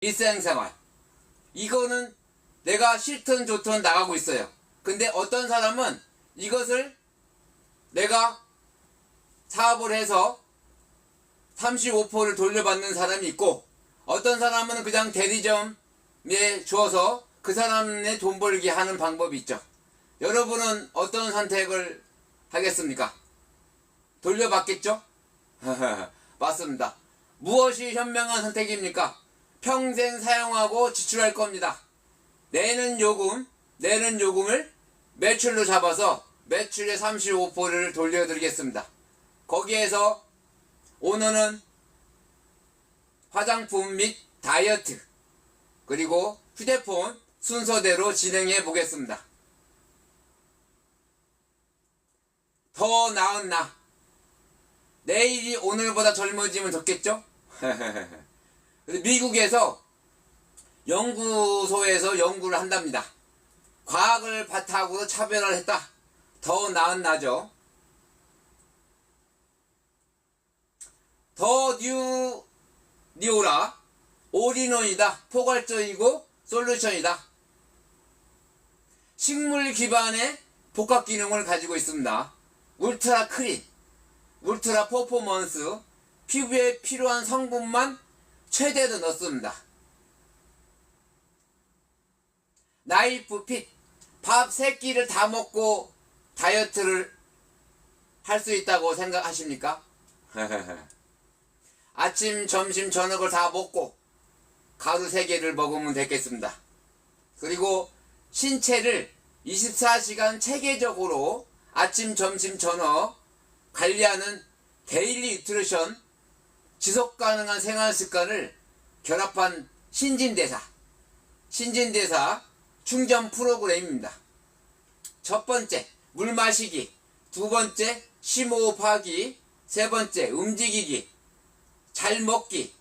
일생생활. 이거는 내가 싫든 좋든 나가고 있어요. 근데 어떤 사람은 이것을 내가 사업을 해서 35%를 돌려받는 사람이 있고, 어떤 사람은 그냥 대리점에 주어서 그 사람의 돈 벌게 하는 방법이 있죠. 여러분은 어떤 선택을 하겠습니까? 돌려받겠죠? 맞습니다. 무엇이 현명한 선택입니까? 평생 사용하고 지출할 겁니다. 내는 요금을 매출로 잡아서 매출의 35%를 돌려드리겠습니다. 거기에서 오늘은 화장품 및 다이어트 그리고 휴대폰 순서대로 진행해 보겠습니다. 더 나은 나. 내일이 오늘보다 젊어지면 좋겠죠? 미국에서 연구소에서 연구를 한답니다. 과학을 바탕으로 차별화를 했다. 더 나은 나죠. 더 뉴라 올인원이다. 포괄적이고 솔루션이다. 식물 기반의 복합 기능을 가지고 있습니다. 울트라 클린, 울트라 퍼포먼스, 피부에 필요한 성분만 최대로 넣습니다. 나이프 핏, 밥 3끼를 다 먹고 다이어트를 할 수 있다고 생각하십니까? 아침, 점심, 저녁을 다 먹고 가루 3개를 먹으면 되겠습니다. 그리고 신체를 24시간 체계적으로 아침, 점심, 저녁 관리하는 데일리 뉴트리션, 지속 가능한 생활 습관을 결합한 신진대사 충전 프로그램입니다. 첫 번째, 물 마시기. 두 번째, 심호흡하기. 세 번째, 움직이기. 잘 먹기.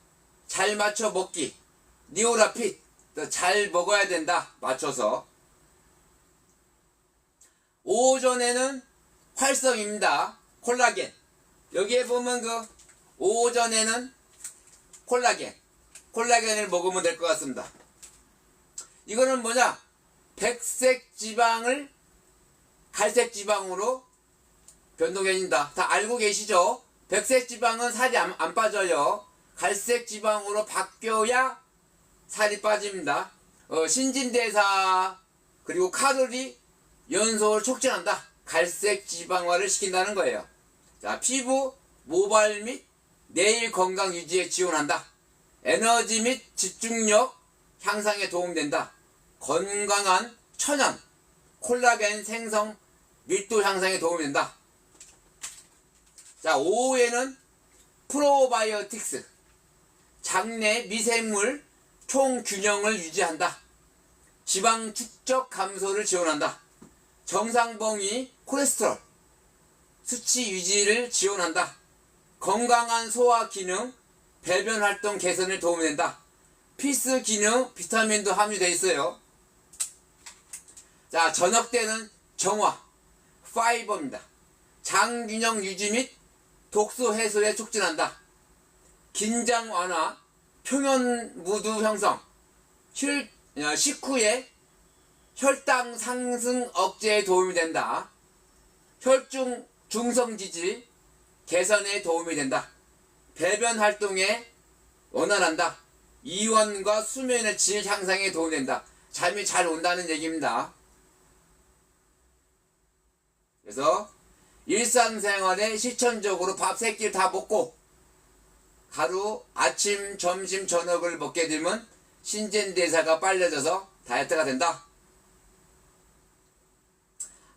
잘 맞춰 먹기. 니오라핏. 잘 먹어야 된다. 맞춰서. 오전에는 활성입니다. 콜라겐. 여기에 보면 오전에는 콜라겐을 먹으면 될 것 같습니다. 이거는 뭐냐? 백색 지방을 갈색 지방으로 변동해진다. 다 알고 계시죠? 백색 지방은 살이 안 빠져요. 갈색 지방으로 바뀌어야 살이 빠집니다. 신진대사 그리고 칼로리 연소를 촉진한다. 갈색 지방화를 시킨다는 거예요. 자, 피부, 모발 및 내일 건강 유지에 지원한다. 에너지 및 집중력 향상에 도움된다. 건강한 천연 콜라겐 생성 밀도 향상에 도움이 된다. 자, 오후에는 프로바이오틱스 장내 미생물 총균형을 유지한다. 지방 축적 감소를 지원한다. 정상범위 콜레스테롤 수치 유지를 지원한다. 건강한 소화 기능, 배변 활동 개선에 도움이 된다. 필수 기능, 비타민도 함유되어 있어요. 자, 저녁 때는 정화, 파이버입니다. 장 균형 유지 및 독소 해소에 촉진한다. 긴장 완화, 표면 무드 형성, 식후에 혈당 상승 억제에 도움이 된다. 혈중 중성 지질 개선에 도움이 된다. 배변 활동에 원활한다. 이완과 수면의 질 향상에 도움이 된다. 잠이 잘 온다는 얘기입니다. 그래서 일상생활에 실천적으로 밥 3끼를 다 먹고 하루 아침, 점심, 저녁을 먹게 되면 신진대사가 빨라져서 다이어트가 된다.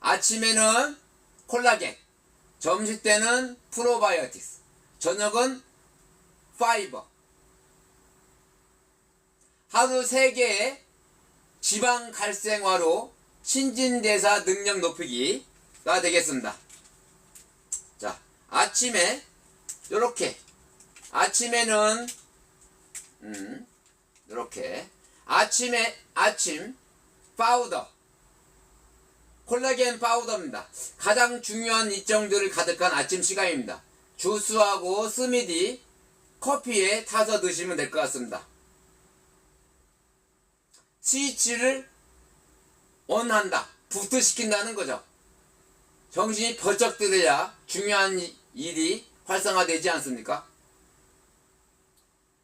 아침에는 콜라겐, 점심때는 프로바이오틱스, 저녁은 파이버. 하루 3개의 지방 갈생화로 신진대사 능력 높이기가 되겠습니다. 자, 아침에 요렇게 아침에는 요렇게 아침 파우더 콜라겐 파우더입니다. 가장 중요한 이점들을 가득한 아침 시간입니다. 주스하고 스무디, 커피에 타서 드시면 될 것 같습니다. 스위치를 온한다. 부트시킨다는 거죠. 정신이 번쩍 들어야 중요한 일이 활성화되지 않습니까?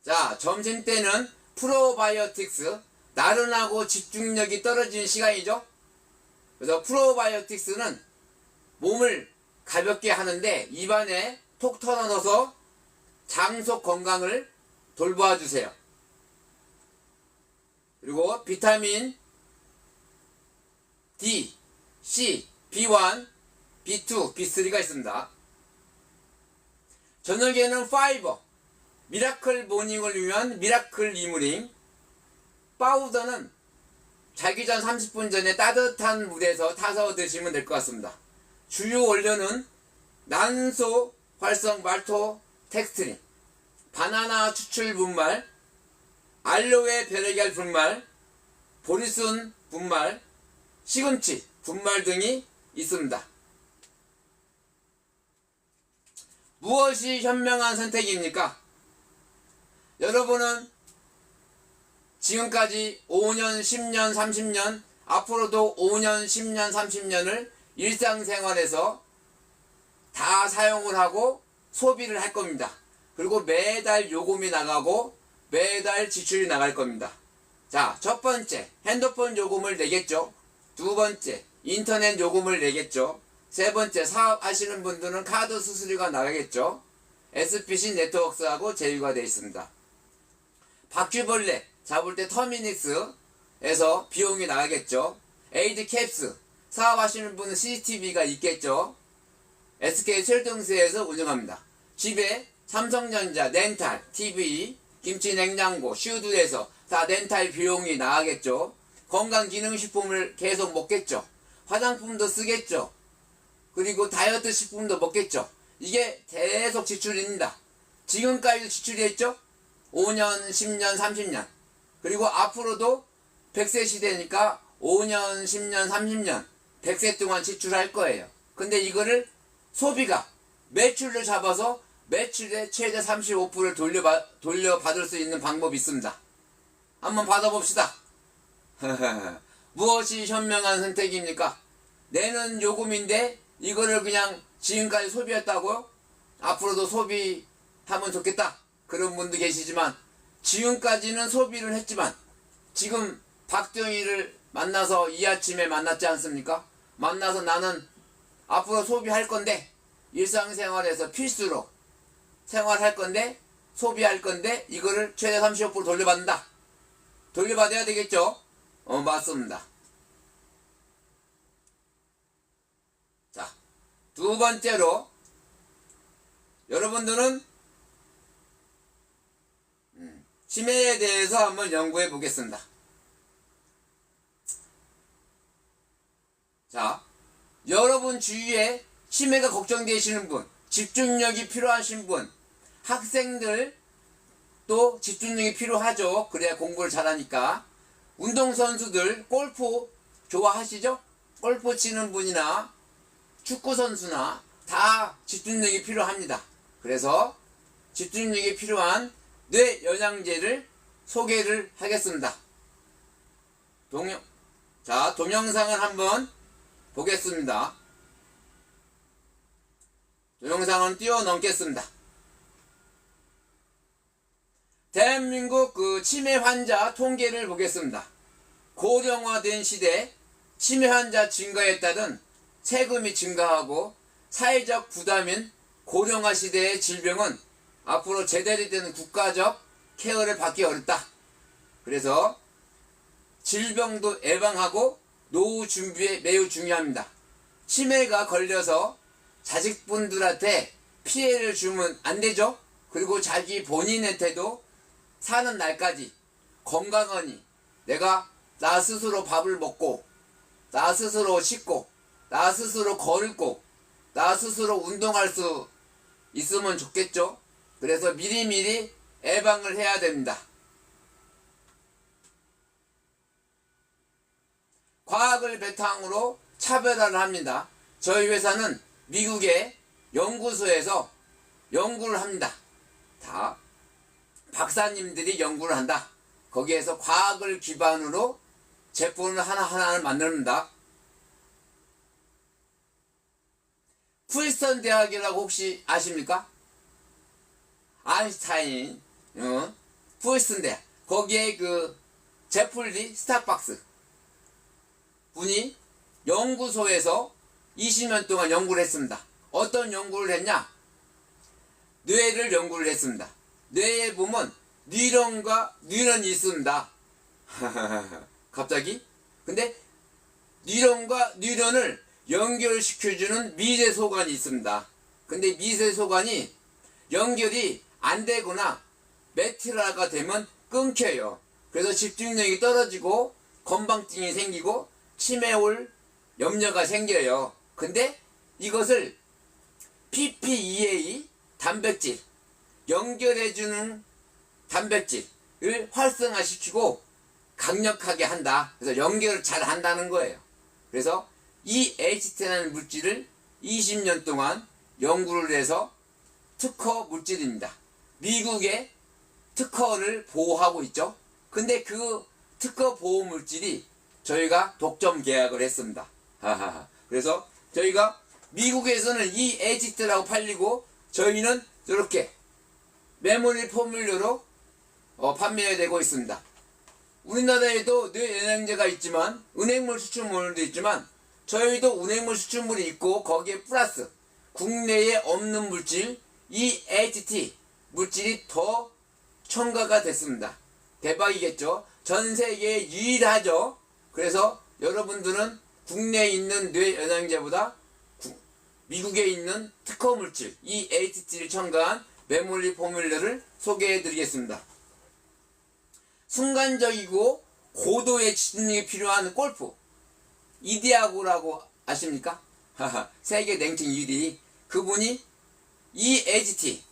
자, 점심때는 프로바이오틱스, 나른하고 집중력이 떨어지는 시간이죠. 그래서 프로바이오틱스는 몸을 가볍게 하는데 입안에 톡 털어넣어서 장속 건강을 돌봐주세요. 그리고 비타민 D, C, B1, B2, B3가 있습니다. 저녁에는 파이버, 미라클 모닝을 위한 미라클 리무링, 파우더는 자기 전 30분 전에 따뜻한 물에서 타서 드시면 될 것 같습니다. 주요 원료는 난소 활성 말토 텍스트린, 바나나 추출 분말, 알로에 베레겔 분말, 보리순 분말, 시금치 분말 등이 있습니다. 무엇이 현명한 선택입니까? 여러분은 지금까지 5년, 10년, 30년, 앞으로도 5년, 10년, 30년을 일상생활에서 다 사용을 하고 소비를 할 겁니다. 그리고 매달 요금이 나가고 매달 지출이 나갈 겁니다. 자, 첫 번째, 핸드폰 요금을 내겠죠. 두 번째, 인터넷 요금을 내겠죠. 세 번째, 사업하시는 분들은 카드 수수료가 나가겠죠. SPC 네트워크스하고 제휴가 되어 있습니다. 바퀴벌레 잡을 때 터미닉스에서 비용이 나가겠죠. 에이드 캡스, 사업하시는 분은 CCTV가 있겠죠. SK 철등세에서 운영합니다. 집에 삼성전자, 렌탈, TV, 김치 냉장고, 슈드에서 다 렌탈 비용이 나가겠죠. 건강기능식품을 계속 먹겠죠. 화장품도 쓰겠죠. 그리고 다이어트 식품도 먹겠죠. 이게 계속 지출입니다. 지금까지 지출이 했죠. 5년, 10년, 30년. 그리고 앞으로도 100세 시대니까 5년, 10년, 30년, 100세 동안 지출할 거예요. 근데 이거를 소비가 매출을 잡아서 매출의 최대 35%를 돌려받을 수 있는 방법이 있습니다. 한번 받아봅시다. 무엇이 현명한 선택입니까? 내는 요금인데 이거를 그냥 지금까지 소비했다고요? 앞으로도 소비하면 좋겠다. 그런 분도 계시지만 지금까지는 소비를 했지만 지금 박정희를 만나서 이 아침에 만났지 않습니까? 만나서 나는 앞으로 소비할 건데 일상생활에서 필수로 생활할 건데 소비할 건데 이거를 최대 35% 돌려받는다. 돌려받아야 되겠죠? 맞습니다. 자, 두 번째로 여러분들은 치매에 대해서 한번 연구해 보겠습니다. 자, 여러분 주위에 치매가 걱정되시는 분, 집중력이 필요하신 분, 학생들 또 집중력이 필요하죠. 그래야 공부를 잘하니까. 운동선수들, 골프 좋아하시죠? 골프 치는 분이나 축구선수나 다 집중력이 필요합니다. 그래서 집중력이 필요한 뇌영양제를 소개를 하겠습니다. 동영상을 한번 보겠습니다. 동영상은 띄워넣겠습니다. 대한민국 치매 환자 통계를 보겠습니다. 고령화된 시대 치매 환자 증가에 따른 세금이 증가하고 사회적 부담인 고령화 시대의 질병은 앞으로 제대로 된 국가적 케어를 받기 어렵다. 그래서 질병도 예방하고 노후 준비에 매우 중요합니다. 치매가 걸려서 자식분들한테 피해를 주면 안 되죠. 그리고 자기 본인한테도 사는 날까지 건강하니 내가 나 스스로 밥을 먹고 나 스스로 씻고 나 스스로 걸고 나 스스로 운동할 수 있으면 좋겠죠. 그래서 미리미리 예방을 해야 됩니다. 과학을 바탕으로 차별화를 합니다. 저희 회사는 미국의 연구소에서 연구를 합니다. 다 박사님들이 연구를 한다. 거기에서 과학을 기반으로 세포를 하나하나 만듭니다. 프린스턴 대학이라고 혹시 아십니까? 아인슈타인, 프린스턴 대학. 거기에 그 제플리 스타박스 분이 연구소에서 20년 동안 연구를 했습니다. 어떤 연구를 했냐? 뇌를 연구를 했습니다. 뇌에 보면 뉴런과 뉴런이 있습니다. 갑자기? 근데 뉴런과 뉴런을 연결시켜주는 미세소관이 있습니다. 근데 미세소관이 연결이 안 되거나 메티라가 되면 끊겨요. 그래서 집중력이 떨어지고 건방증이 생기고 치매 올 염려가 생겨요. 근데 이것을 PPEA 단백질, 연결해주는 단백질을 활성화시키고 강력하게 한다. 그래서 연결을 잘 한다는 거예요. 그래서 이 HT라는 물질을 20년 동안 연구를 해서 특허 물질입니다. 미국의 특허를 보호하고 있죠. 근데 그 특허 보호 물질이 저희가 독점 계약을 했습니다. 그래서 저희가 미국에서는 이 HT라고 팔리고 저희는 이렇게 메모리 포뮬러로 판매되고 있습니다. 우리나라에도 뇌영양제가 있지만 은행물 수출물도 있지만 저희도 은행물 수출물이 있고 거기에 플러스 국내에 없는 물질 EHT 물질이 더 첨가가 됐습니다. 대박이겠죠. 전 세계에 유일하죠. 그래서 여러분들은 국내에 있는 뇌영양제보다 미국에 있는 특허 물질 EHT를 첨가한 메모리 포뮬러를 소개해 드리겠습니다. 순간적이고 고도의 집중력이 필요한 골프 이디아고라고 아십니까? 세계 랭킹 1위 그분이 EHT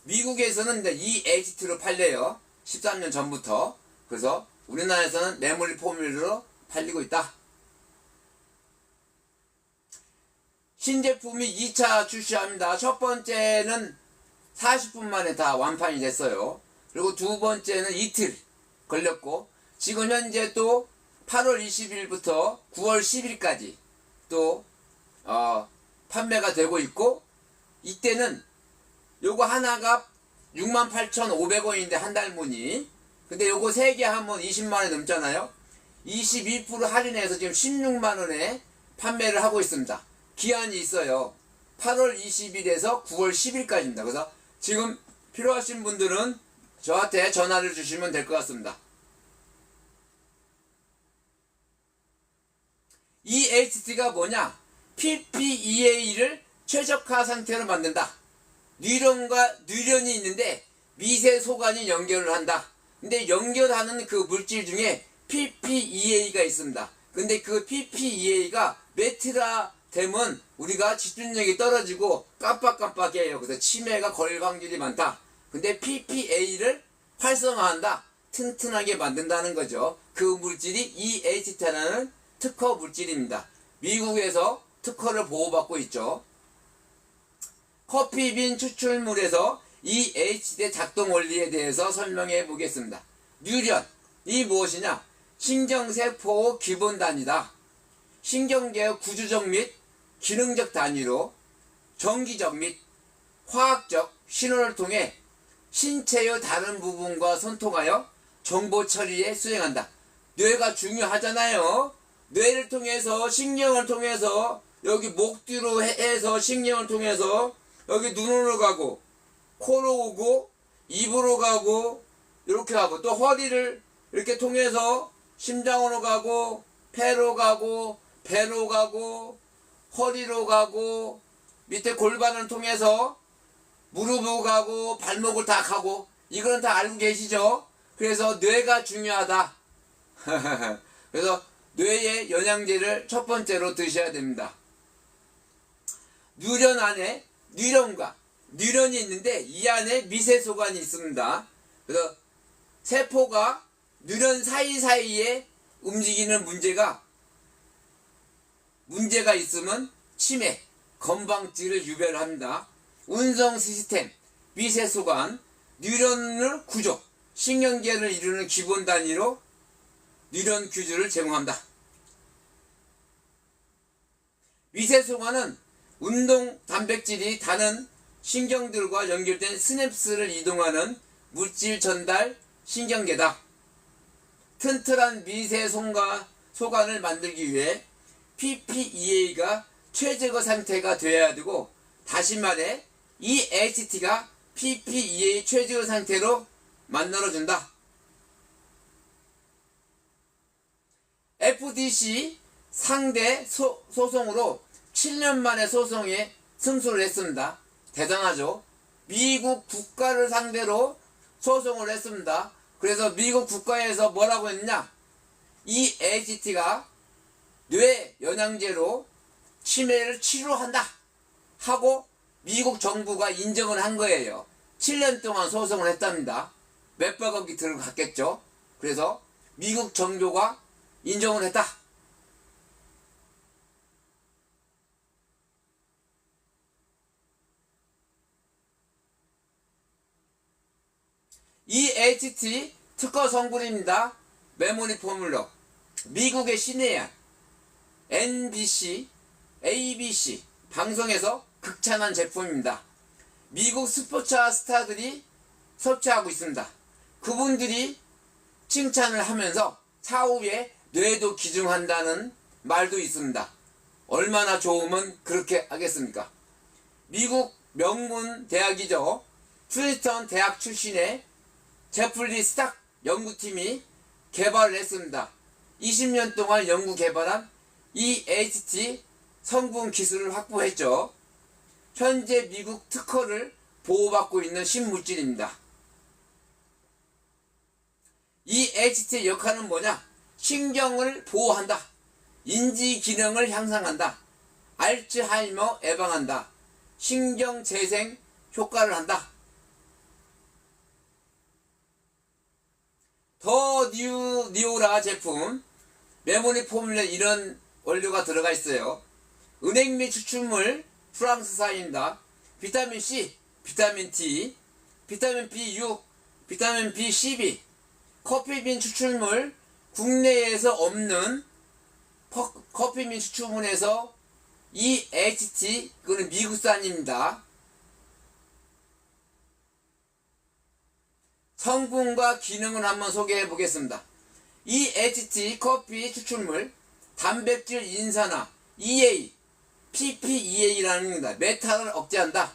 미국에서는 EHT로 팔려요. 13년 전부터. 그래서 우리나라에서는 메모리 포뮬러로 팔리고 있다. 신제품이 2차 출시합니다. 첫 번째는 40분 만에 다 완판이 됐어요. 그리고 두 번째는 이틀 걸렸고 지금 현재 또 8월 20일부터 9월 10일까지 또 판매가 되고 있고 이때는 요거 하나가 68,500원인데 한 달 문의 근데 요거 3개 하면 20만원 넘잖아요. 22% 할인해서 지금 16만원에 판매를 하고 있습니다. 기한이 있어요. 8월 20일에서 9월 10일까지입니다. 그래서 지금 필요하신 분들은 저한테 전화를 주시면 될 것 같습니다. EHT가 뭐냐? PPEA를 최적화 상태로 만든다. 뉴런과 뉴런이 있는데 미세 소관이 연결을 한다. 근데 연결하는 그 물질 중에 PPEA가 있습니다. 근데 그 PPEA가 메티라 되면 우리가 집중력이 떨어지고 깜빡깜빡해요. 그래서 치매가 걸릴 확률이 많다. 근데 PPA를 활성화한다. 튼튼하게 만든다는 거죠. 그 물질이 EHT라는 특허 물질입니다. 미국에서 특허를 보호받고 있죠. 커피빈 추출물에서 EHT 작동 원리에 대해서 설명해 보겠습니다. 뉴런이 무엇이냐? 신경세포 기본 단위다. 신경계의 구조적 및 기능적 단위로 정기적 및 화학적 신호를 통해 신체의 다른 부분과 소통하여 정보 처리에 수행한다. 뇌가 중요하잖아요. 뇌를 통해서 신경을 통해서 여기 목 뒤로 해서 신경을 통해서 여기 눈으로 가고 코로 오고 입으로 가고 이렇게 하고 또 허리를 이렇게 통해서 심장으로 가고 폐로 가고 배로 가고 허리로 가고 밑에 골반을 통해서 무릎으로 가고 발목을 다 가고 이거는 다 알고 계시죠? 그래서 뇌가 중요하다. 그래서 뇌의 영양제를 첫 번째로 드셔야 됩니다. 뉴런 안에 뉴런과 뉴런이 있는데 이 안에 미세소관이 있습니다. 그래서 세포가 뉴런 사이사이에 움직이는 문제가 있으면 치매, 건방증을 유발합니다. 운송 시스템, 미세소관, 뉴런을 구조, 신경계를 이루는 기본 단위로 뉴런 퀴즈를 제공한다. 미세소관은 운동 단백질이 다른 신경들과 연결된 스냅스를 이동하는 물질 전달 신경계다. 튼튼한 미세소관을 만들기 위해 PPEA가 최적의 상태가 되어야 되고, 다시 말해 EHT가 PPEA 최적의 상태로 만들어준다. FDC 상대 소송으로 7년 만에 소송에 승소를 했습니다. 대단하죠. 미국 국가를 상대로 소송을 했습니다. 그래서 미국 국가에서 뭐라고 했냐, 이 HT가 뇌 영양제로 치매를 치료한다 하고 미국 정부가 인정을 한 거예요. 7년 동안 소송을 했답니다. 몇백억이 들어갔겠죠. 그래서 미국 정부가 인정을 했다. EHT 특허 성분입니다. 메모리 포뮬러. 미국의 신예야 NBC, ABC 방송에서 극찬한 제품입니다. 미국 스포츠화 스타들이 섭취하고 있습니다. 그분들이 칭찬을 하면서 차후에 뇌도 기증한다는 말도 있습니다. 얼마나 좋으면 그렇게 하겠습니까? 미국 명문 대학이죠. 프린스턴 대학 출신의 제플리 스탁 연구팀이 개발을 했습니다. 20년 동안 연구 개발한 EHT 성분 기술을 확보했죠. 현재 미국 특허를 보호받고 있는 신물질입니다. EHT의 역할은 뭐냐? 신경을 보호한다. 인지 기능을 향상한다. 알츠하이머 예방한다. 신경 재생 효과를 한다. 더 니오라 제품 메모리 포뮬러에 이런 원료가 들어가 있어요. 은행미 추출물 프랑스산입니다. 비타민 C, 비타민 D, 비타민 B6, 비타민 B12, 커피빈 추출물, 국내에서 없는 커피빈 추출물에서 EHT, 그거는 미국산입니다. 성분과 기능을 한번 소개해 보겠습니다. EHT 커피 추출물, 단백질 인산화, EA, PPEA라는 겁니다. 메탈을 억제한다.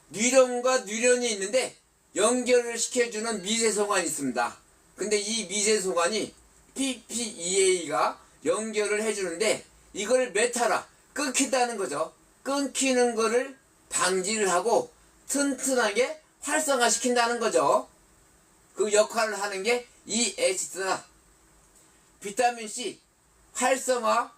뉴런과 뉴런이 있는데 연결을 시켜주는 미세소관이 있습니다. 근데 이 미세소관이 PPEA가 연결을 해주는데 이걸 메탈화, 끊긴다는 거죠. 끊기는 거를 방지를 하고 튼튼하게 활성화시킨다는 거죠. 그 역할을 하는 게 EHT다. 비타민C 활성화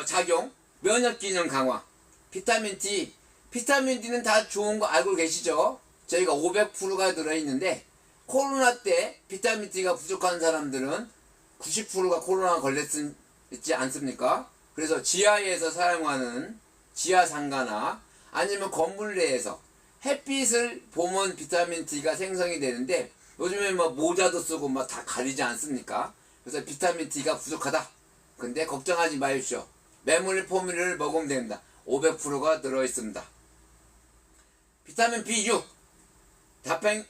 작용, 면역기능 강화. 비타민 D는 다 좋은 거 알고 계시죠? 저희가 500%가 들어있는데 코로나 때 비타민 D가 부족한 사람들은 90%가 코로나 걸렸지 않습니까? 그래서 지하에서 사용하는 지하상가나 아니면 건물 내에서 햇빛을 보면 비타민 D가 생성이 되는데 요즘에 뭐 모자도 쓰고 막 다 가리지 않습니까? 그래서 비타민 D가 부족하다. 근데 걱정하지 마십시오. 메모리 포뮬러를 먹으면 됩니다. 500%가 들어있습니다. 비타민 B6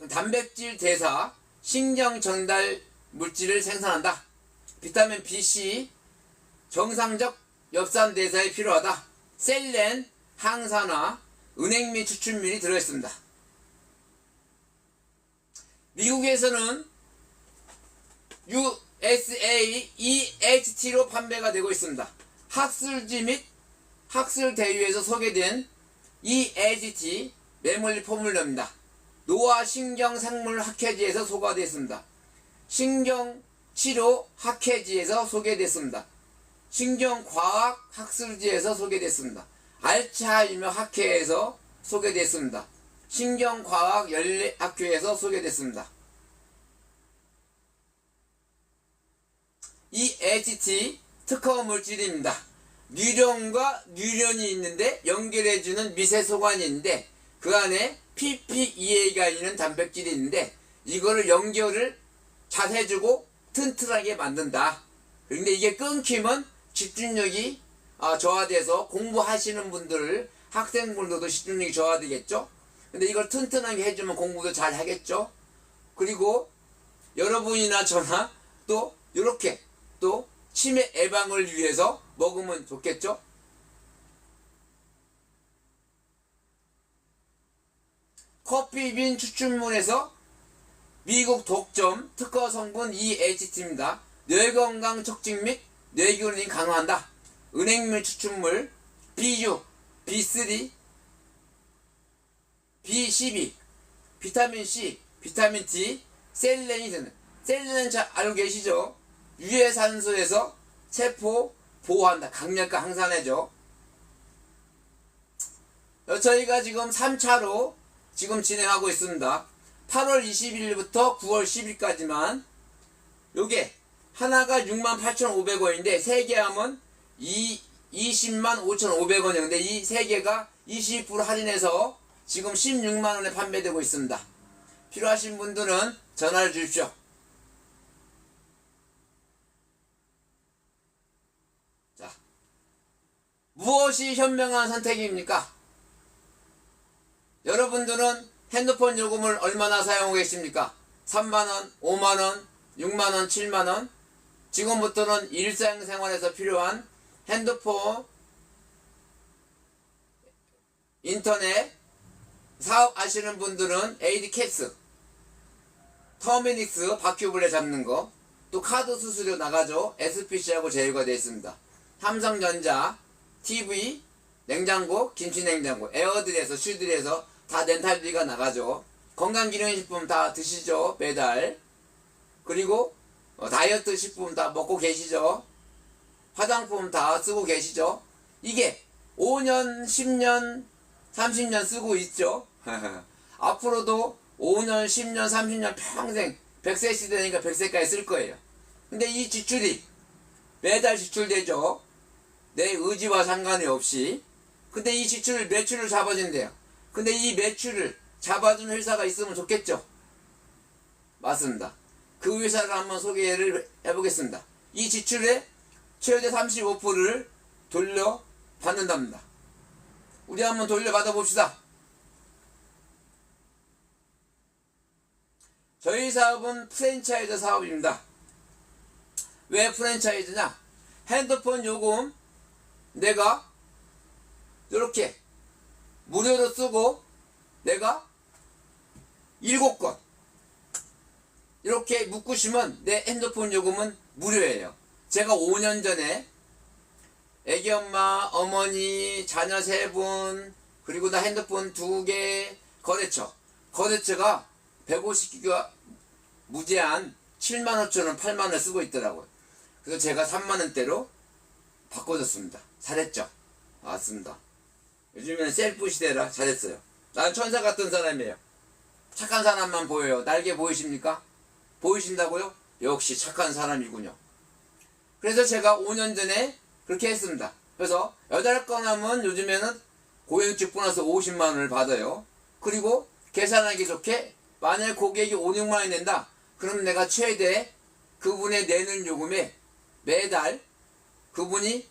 단백질 대사 신경 전달 물질을 생산한다. 비타민 BC 정상적 엽산 대사에 필요하다. 셀렌 항산화 은행미 추출물이 들어있습니다. 미국에서는 USA EHT로 판매가 되고 있습니다. 학술지 및 학술 대회에서 소개된 EHT 메모리 포뮬러입니다. 노화 신경생물 학회지에서 소개되었습니다. 신경치료 학회지에서 소개됐습니다. 신경과학 학술지에서 소개됐습니다. 알츠하이머 학회에서 소개됐습니다. 신경과학 연례학회에서 소개됐습니다. EHT 특허 물질입니다. 뉴런과 뉴런이 있는데 연결해주는 미세소관이 있는데 그 안에 PPEA가 있는 단백질이 있는데 이거를 연결을 잘 해주고 튼튼하게 만든다. 근데 이게 끊기면 집중력이 저하돼서 공부하시는 분들, 학생분들도 집중력이 저하되겠죠. 근데 이걸 튼튼하게 해주면 공부도 잘 하겠죠. 그리고 여러분이나 저나 또 이렇게 또 치매 예방을 위해서 먹으면 좋겠죠. 커피빈 추출물에서 미국 독점 특허 성분 EHT입니다. 뇌건강 촉진 및 뇌기능을 강화한다. 은행물 추출물 B6, B3, B12, 비타민 C, 비타민 D, 셀렌이 드는, 셀렌은 잘 알고 계시죠? 유해산소에서 세포 보호한다. 강력한 항산화죠. 저희가 지금 3차로 지금 진행하고 있습니다. 8월 20일부터 9월 10일까지만 요게 하나가 68,500원인데 3개 하면 205,500원이에요. 근데 이 3개가 20% 할인해서 지금 16만원에 판매되고 있습니다. 필요하신 분들은 전화를 주십시오. 자, 무엇이 현명한 선택입니까? 여러분들은 핸드폰 요금을 얼마나 사용하고 계십니까? 3만원, 5만원, 6만원, 7만원. 지금부터는 일상생활에서 필요한 핸드폰, 인터넷 사업 하시는 분들은 AD캡스, 터미닉스, 바퀴블레 잡는 거, 또 카드 수수료 나가죠. SPC하고 제휴가 되어 있습니다. 삼성전자, TV, 냉장고, 김치냉장고, 에어드에서 슈드에서 다 렌탈비가 나가죠. 건강기능식품 다 드시죠. 매달. 그리고 다이어트 식품 다 먹고 계시죠. 화장품 다 쓰고 계시죠. 이게 5년, 10년, 30년 쓰고 있죠. 앞으로도 5년, 10년, 30년 평생 100세 시대니까 100세까지 쓸 거예요. 근데 이 지출이 매달 지출되죠. 내 의지와 상관이 없이. 근데 이 지출 매출을 잡아준대요. 근데 이 매출을 잡아준 회사가 있으면 좋겠죠. 맞습니다. 그 회사를 한번 소개를 해보겠습니다. 이 지출의 최대 35%를 돌려받는답니다. 우리 한번 돌려받아 봅시다. 저희 사업은 프랜차이즈 사업입니다. 왜 프랜차이즈냐? 핸드폰 요금 내가 이렇게 무료로 쓰고 내가 7건 이렇게 묶으시면 내 핸드폰 요금은 무료예요. 제가 5년 전에 애기 엄마, 어머니, 자녀 3분, 그리고 나 핸드폰 2개, 거래처가 150기가 무제한 75,000원, 8만원 쓰고 있더라고요. 그래서 제가 3만원대로 바꿔줬습니다. 잘했죠? 맞습니다. 요즘에는 셀프 시대라 잘했어요. 난 천사 같은 사람이에요. 착한 사람만 보여요. 날개 보이십니까? 보이신다고요? 역시 착한 사람이군요. 그래서 제가 5년 전에 그렇게 했습니다. 그래서 8건 하면 요즘에는 고행축 보너스 50만원을 받아요. 그리고 계산하기 좋게 만약 고객이 5, 6만원 낸다. 그럼 내가 최대 그분의 내는 요금에 매달 그분이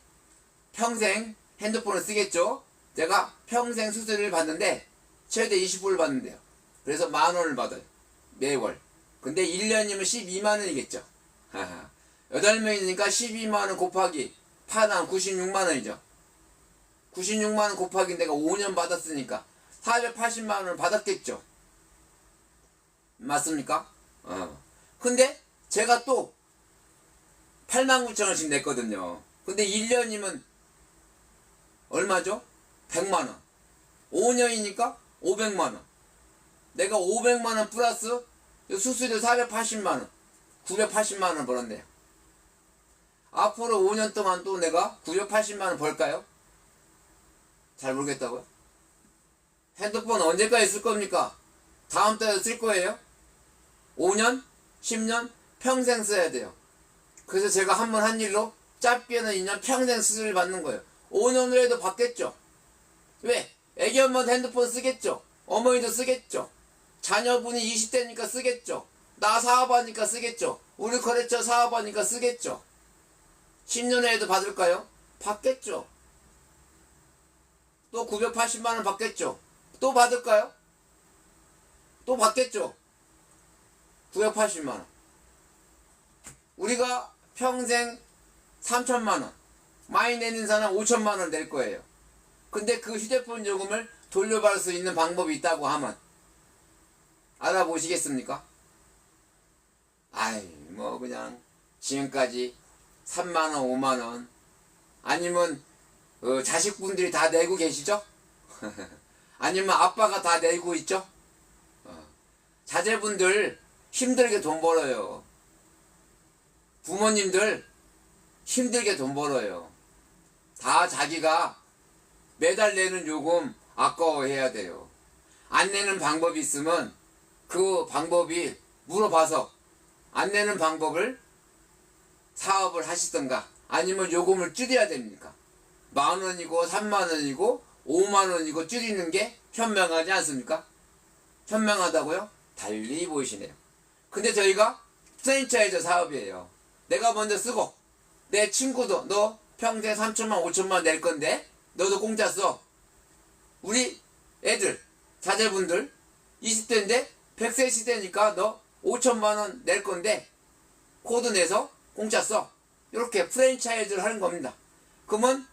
평생 핸드폰을 쓰겠죠. 내가 평생 수수료를 받는데 최대 20%를 받는데요. 그래서 10,000원을 받아요. 매월. 근데 1년이면 12만원이겠죠. 8명이니까 12만원 곱하기 8한 96만원이죠. 96만원 곱하기 내가 5년 받았으니까 480만원을 받았겠죠. 맞습니까? 근데 제가 또 89,000원씩 냈거든요. 근데 1년이면 얼마죠? 100만원. 5년이니까 500만원. 내가 500만원 플러스 수수료 480만원. 980만원 벌었네요. 앞으로 5년 동안 또 내가 980만원 벌까요? 잘 모르겠다고요? 핸드폰 언제까지 쓸 겁니까? 다음 달에 쓸 거예요? 5년? 10년? 평생 써야 돼요. 그래서 제가 한 번 한 일로 짧게는 2년 평생 수수료를 받는 거예요. 5년 후에도 받겠죠. 왜? 애기 엄마도 핸드폰 쓰겠죠. 어머니도 쓰겠죠. 자녀분이 20대니까 쓰겠죠. 나 사업하니까 쓰겠죠. 우리 거래처 사업하니까 쓰겠죠. 10년 후에도 받을까요? 받겠죠. 또 980만 원 받겠죠. 또 받을까요? 또 받겠죠. 980만 원. 우리가 평생 3천만 원, 많이 내는 사람 5천만 원 낼 거예요. 근데 그 휴대폰 요금을 돌려받을 수 있는 방법이 있다고 하면 알아보시겠습니까? 아이, 뭐 그냥 지금까지 3만 원, 5만 원 아니면 자식분들이 다 내고 계시죠? 아니면 아빠가 다 내고 있죠? 자제분들 힘들게 돈 벌어요. 부모님들 힘들게 돈 벌어요. 다 자기가 매달 내는 요금 아까워해야 돼요. 안 내는 방법이 있으면 그 방법이 물어봐서 안 내는 방법을 사업을 하시던가 아니면 요금을 줄여야 됩니까? 10,000원이고 30,000원이고 50,000원이고 줄이는 게 현명하지 않습니까? 현명하다고요? 달리 보이시네요. 근데 저희가 프랜차이즈 사업이에요. 내가 먼저 쓰고 내 친구도 너 평생 3천만 5천만 낼 건데 너도 공짜 써. 우리 애들 자제분들 20대인데 100세 시대니까 너 5천만 원 낼 건데 코드 내서 공짜 써. 이렇게 프랜차이즈를 하는 겁니다. 그러면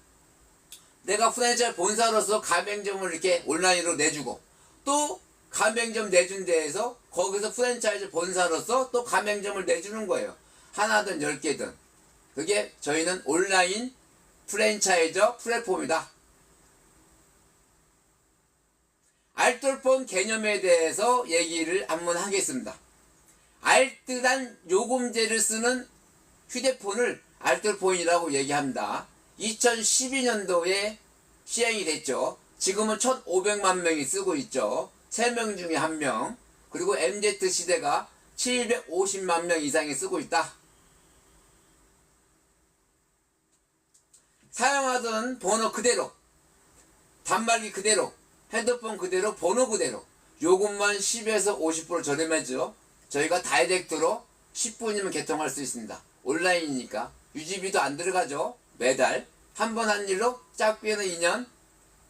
내가 프랜차이즈 본사로서 가맹점을 이렇게 온라인으로 내주고 또 가맹점 내준 데에서 거기서 프랜차이즈 본사로서 또 가맹점을 내주는 거예요. 하나든 10개든. 그게 저희는 온라인 프랜차이저 플랫폼이다. 알뜰폰 개념에 대해서 얘기를 한번 하겠습니다. 알뜰한 요금제를 쓰는 휴대폰을 알뜰폰이라고 얘기합니다. 2012년도에 시행이 됐죠. 지금은 1,500만 명이 쓰고 있죠. 3명 중에 1명. 그리고 MZ시대가 750만 명 이상이 쓰고 있다. 사용하던 번호 그대로, 단말기 그대로, 핸드폰 그대로, 번호 그대로 요금만 10에서 50% 저렴해져. 저희가 다이렉트로 10분이면 개통할 수 있습니다. 온라인이니까 유지비도 안 들어가죠. 매달 한 번 한 일로 짝비는 2년,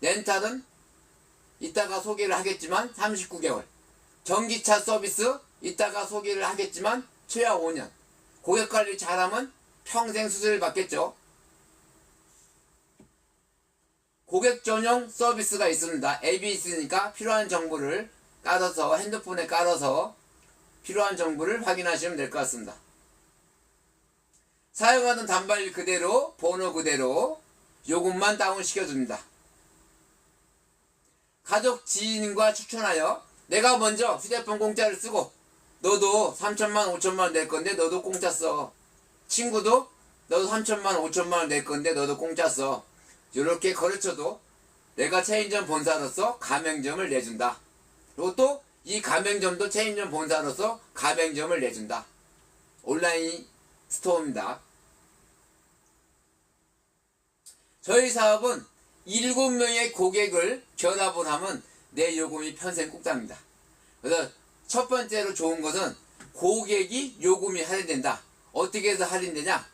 렌탈은 이따가 소개를 하겠지만 39개월, 전기차 서비스 이따가 소개를 하겠지만 최하 5년, 고객관리 잘하면 평생 수수료를 받겠죠. 고객 전용 서비스가 있습니다. 앱이 있으니까 필요한 정보를 깔아서 핸드폰에 깔아서 필요한 정보를 확인하시면 될 것 같습니다. 사용하는 단말기 그대로, 번호 그대로 요금만 다운시켜줍니다. 가족 지인과 추천하여 내가 먼저 휴대폰 공짜를 쓰고 너도 3천만 5천만 원 낼 건데 너도 공짜 써. 친구도 너도 3천만 5천만 원 낼 건데 너도 공짜 써. 이렇게 가르쳐도 내가 체인점 본사로서 가맹점을 내준다. 그리고 또 이 가맹점도 체인점 본사로서 가맹점을 내준다. 온라인 스토어입니다. 저희 사업은 7명의 고객을 결합을 하면 내 요금이 평생 꾹답니다. 그래서 첫 번째로 좋은 것은 고객이 요금이 할인된다. 어떻게 해서 할인되냐?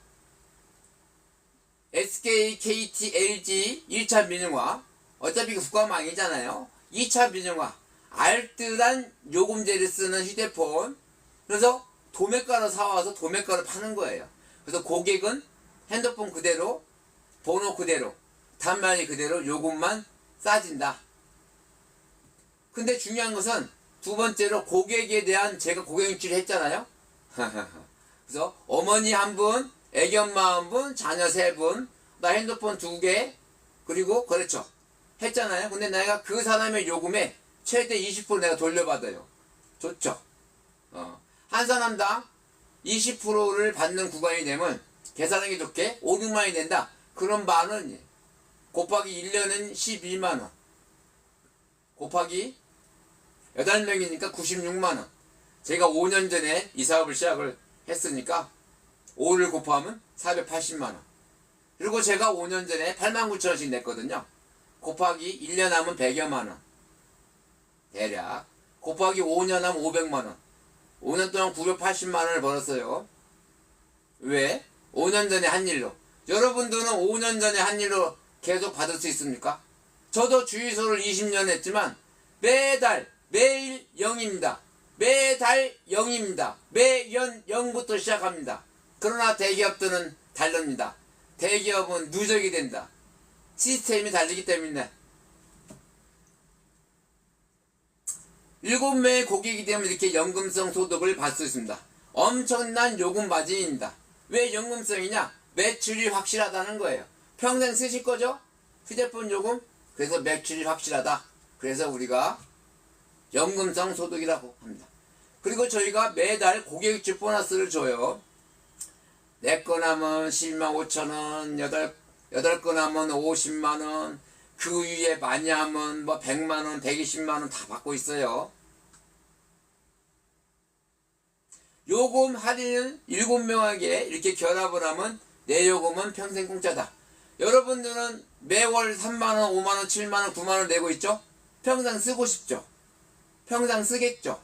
SK, KT, LG 1차 민영화, 어차피 국가망이잖아요. 2차 민영화, 알뜰한 요금제를 쓰는 휴대폰. 그래서 도매가로 사와서 도매가로 파는 거예요. 그래서 고객은 핸드폰 그대로, 번호 그대로, 단말기 그대로 요금만 싸진다. 근데 중요한 것은 두 번째로 고객에 대한 제가 고객 유치를 했잖아요. 그래서 어머니 한 분, 애견마 한 분, 자녀 3분, 나 핸드폰 2개, 그리고 그렇죠. 했잖아요. 근데 내가 그 사람의 요금에 최대 20% 내가 돌려받아요. 좋죠. 한 사람당 20%를 받는 구간이 되면 계산하기 좋게 5, 6만이 된다. 그럼 만원이에요. 곱하기 1년은 12만원. 곱하기 8명이니까 96만원. 제가 5년 전에 이 사업을 시작을 했으니까 5를 곱하면 480만원. 그리고 제가 5년 전에 89,000원씩 냈거든요. 곱하기 1년 하면 100여만원. 대략. 곱하기 5년 하면 500만원. 5년 동안 980만원을 벌었어요. 왜? 5년 전에 한 일로. 여러분들은 5년 전에 한 일로 계속 받을 수 있습니까? 저도 주유소를 20년 했지만 매달 매일 0입니다. 매달 0입니다. 매연 0부터 시작합니다. 그러나 대기업들은 다릅니다. 대기업은 누적이 된다. 시스템이 다르기 때문에 7명의 고객이기 때문에 이렇게 연금성 소득을 받을 수 있습니다. 엄청난 요금 마진입니다. 왜 연금성이냐? 매출이 확실하다는 거예요. 평생 쓰실 거죠? 휴대폰 요금? 그래서 매출이 확실하다. 그래서 우리가 연금성 소득이라고 합니다. 그리고 저희가 매달 고객집 보너스를 줘요. 4건 하면 12만 5천원, 8건 하면 50만원, 그 위에 많이 하면 뭐 100만원, 120만원 다 받고 있어요. 요금 할인은 7명에게 이렇게 결합을 하면 내 요금은 평생 공짜다. 여러분들은 매월 3만원, 5만원, 7만원, 9만원 내고 있죠? 평생 쓰고 싶죠? 평생 쓰겠죠?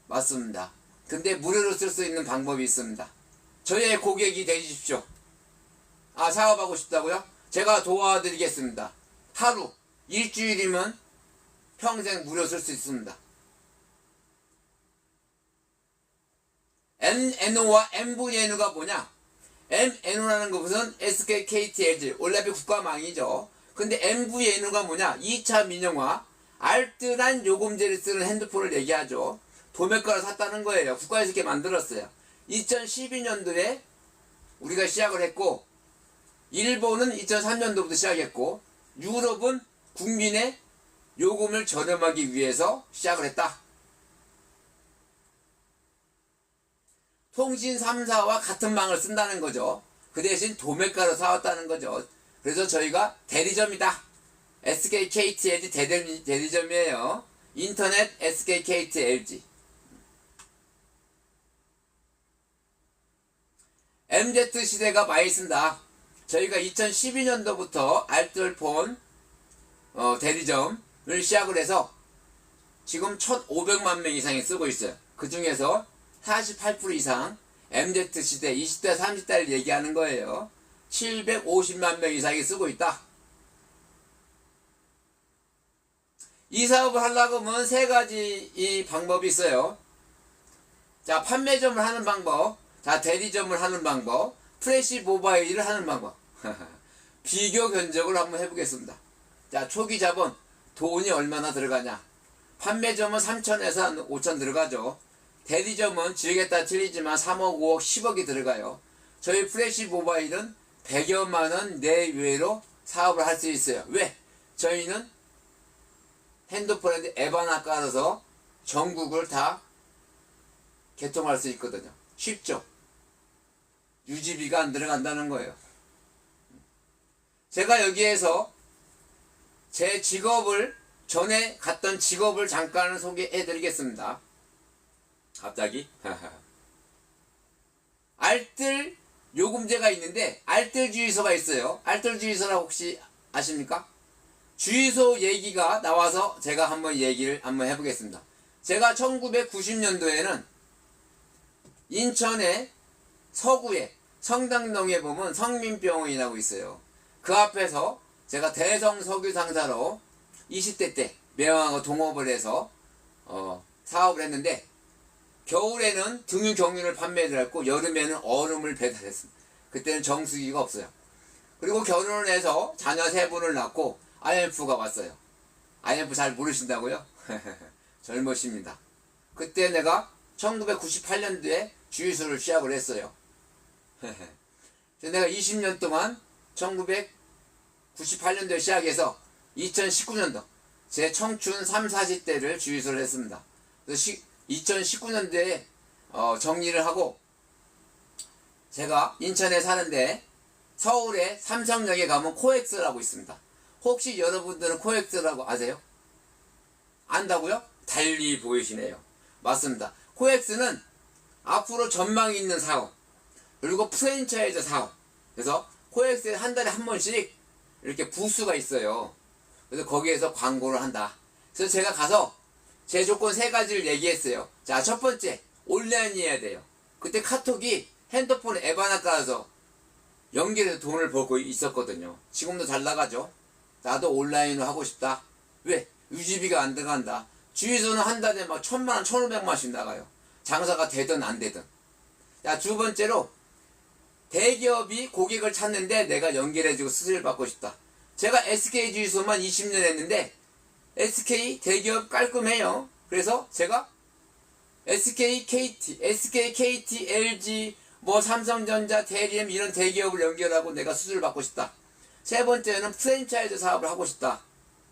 맞습니다. 근데 무료로 쓸 수 있는 방법이 있습니다. 저희의 고객이 되십시오. 아, 사업하고 싶다고요? 제가 도와드리겠습니다. 하루, 일주일이면 평생 무료 쓸 수 있습니다. MNO와 MVNO가 뭐냐? MNO라는 것은 SK, KT, LG, 올라비 국가망이죠. 근데 MVNO가 뭐냐? 2차 민영화, 알뜰한 요금제를 쓰는 핸드폰을 얘기하죠. 도매가로 샀다는 거예요. 국가에서 이렇게 만들었어요. 2012년도에 우리가 시작을 했고, 일본은 2003년도부터 시작했고, 유럽은 국민의 요금을 저렴하기 위해서 시작을 했다. 통신 3사와 같은 망을 쓴다는 거죠. 그 대신 도매가로 사왔다는 거죠. 그래서 저희가 대리점이다. SK, KT, LG 대리점이에요. 인터넷 SK, KT, LG. MZ 시대가 많이 쓴다. 저희가 2012년도부터 알뜰폰 대리점을 시작을 해서 지금 1,500만 명 이상이 쓰고 있어요. 그 중에서 48% 이상 MZ 시대 20대 30대를 얘기하는 거예요. 750만 명 이상이 쓰고 있다. 이 사업을 하려고 하면 3가지 이 방법이 있어요. 자, 판매점을 하는 방법, 자, 대리점을 하는 방법, 프레시 모바일을 하는 방법. 비교 견적을 한번 해보겠습니다. 자, 초기 자본 돈이 얼마나 들어가냐? 판매점은 3천에서 5천 들어가죠. 대리점은 지역에 따라 틀리지만 3억, 5억, 10억이 들어가요. 저희 프레시 모바일은 100여만원 내외로 사업을 할 수 있어요. 왜? 저희는 핸드폰에 앱 하나 깔아서 전국을 다 개통할 수 있거든요. 쉽죠? 유지비가 안 들어간다는 거예요. 제가 여기에서 제 직업을, 전에 갔던 직업을 잠깐 소개해 드리겠습니다. 갑자기 알뜰 요금제가 있는데 알뜰 주유소가 있어요. 알뜰 주유소라고 혹시 아십니까? 주유소 얘기가 나와서 제가 한번 얘기를 한번 해보겠습니다. 제가 1990년도에는 인천의 서구에 성당동에 보면 성민병원이라고 있어요. 그 앞에서 제가 대성 석유 상사로 20대 때 매형하고 동업을 해서 사업을 했는데, 겨울에는 등유 경유를 판매를 했고 여름에는 얼음을 배달했습니다. 그때는 정수기가 없어요. 그리고 결혼을 해서 자녀 3분을 낳고 IMF가 왔어요. IMF 잘 모르신다고요? 젊으십니다. 그때 내가 1998년도에 주유소를 시작을 했어요. 내가 20년 동안 1998년도에 시작해서 2019년도 제 청춘 3, 40대를 주유소를 했습니다. 그래서 2019년도에 정리를 하고, 제가 인천에 사는데 서울에 삼성역에 가면 코엑스라고 있습니다. 혹시 여러분들은 코엑스라고 아세요? 안다고요? 달리 보이시네요. 맞습니다. 코엑스는 앞으로 전망이 있는 사업, 그리고 프랜차이즈 사업. 그래서 코엑스에 한 달에 한 번씩 이렇게 부스가 있어요. 그래서 거기에서 광고를 한다. 그래서 제가 가서 제 조건 3가지를 얘기했어요. 자, 첫 번째, 온라인이어야 돼요. 그때 카톡이 핸드폰에 앱 하나 깔아서 연결해서 돈을 벌고 있었거든요. 지금도 잘 나가죠. 나도 온라인으로 하고 싶다. 왜? 유지비가 안 들어간다. 주유소는 한 달에 막 1,000만원, 1,500만원씩 나가요. 장사가 되든 안 되든. 자, 두 번째로 대기업이 고객을 찾는데 내가 연결해주고 수수료를 받고 싶다. 제가 SK 주유소만 20년 했는데 SK 대기업 깔끔해요. 그래서 제가 SK, KT, LG, 뭐 삼성전자, 대리점 이런 대기업을 연결하고 내가 수수료를 받고 싶다. 세 번째는 프랜차이즈 사업을 하고 싶다.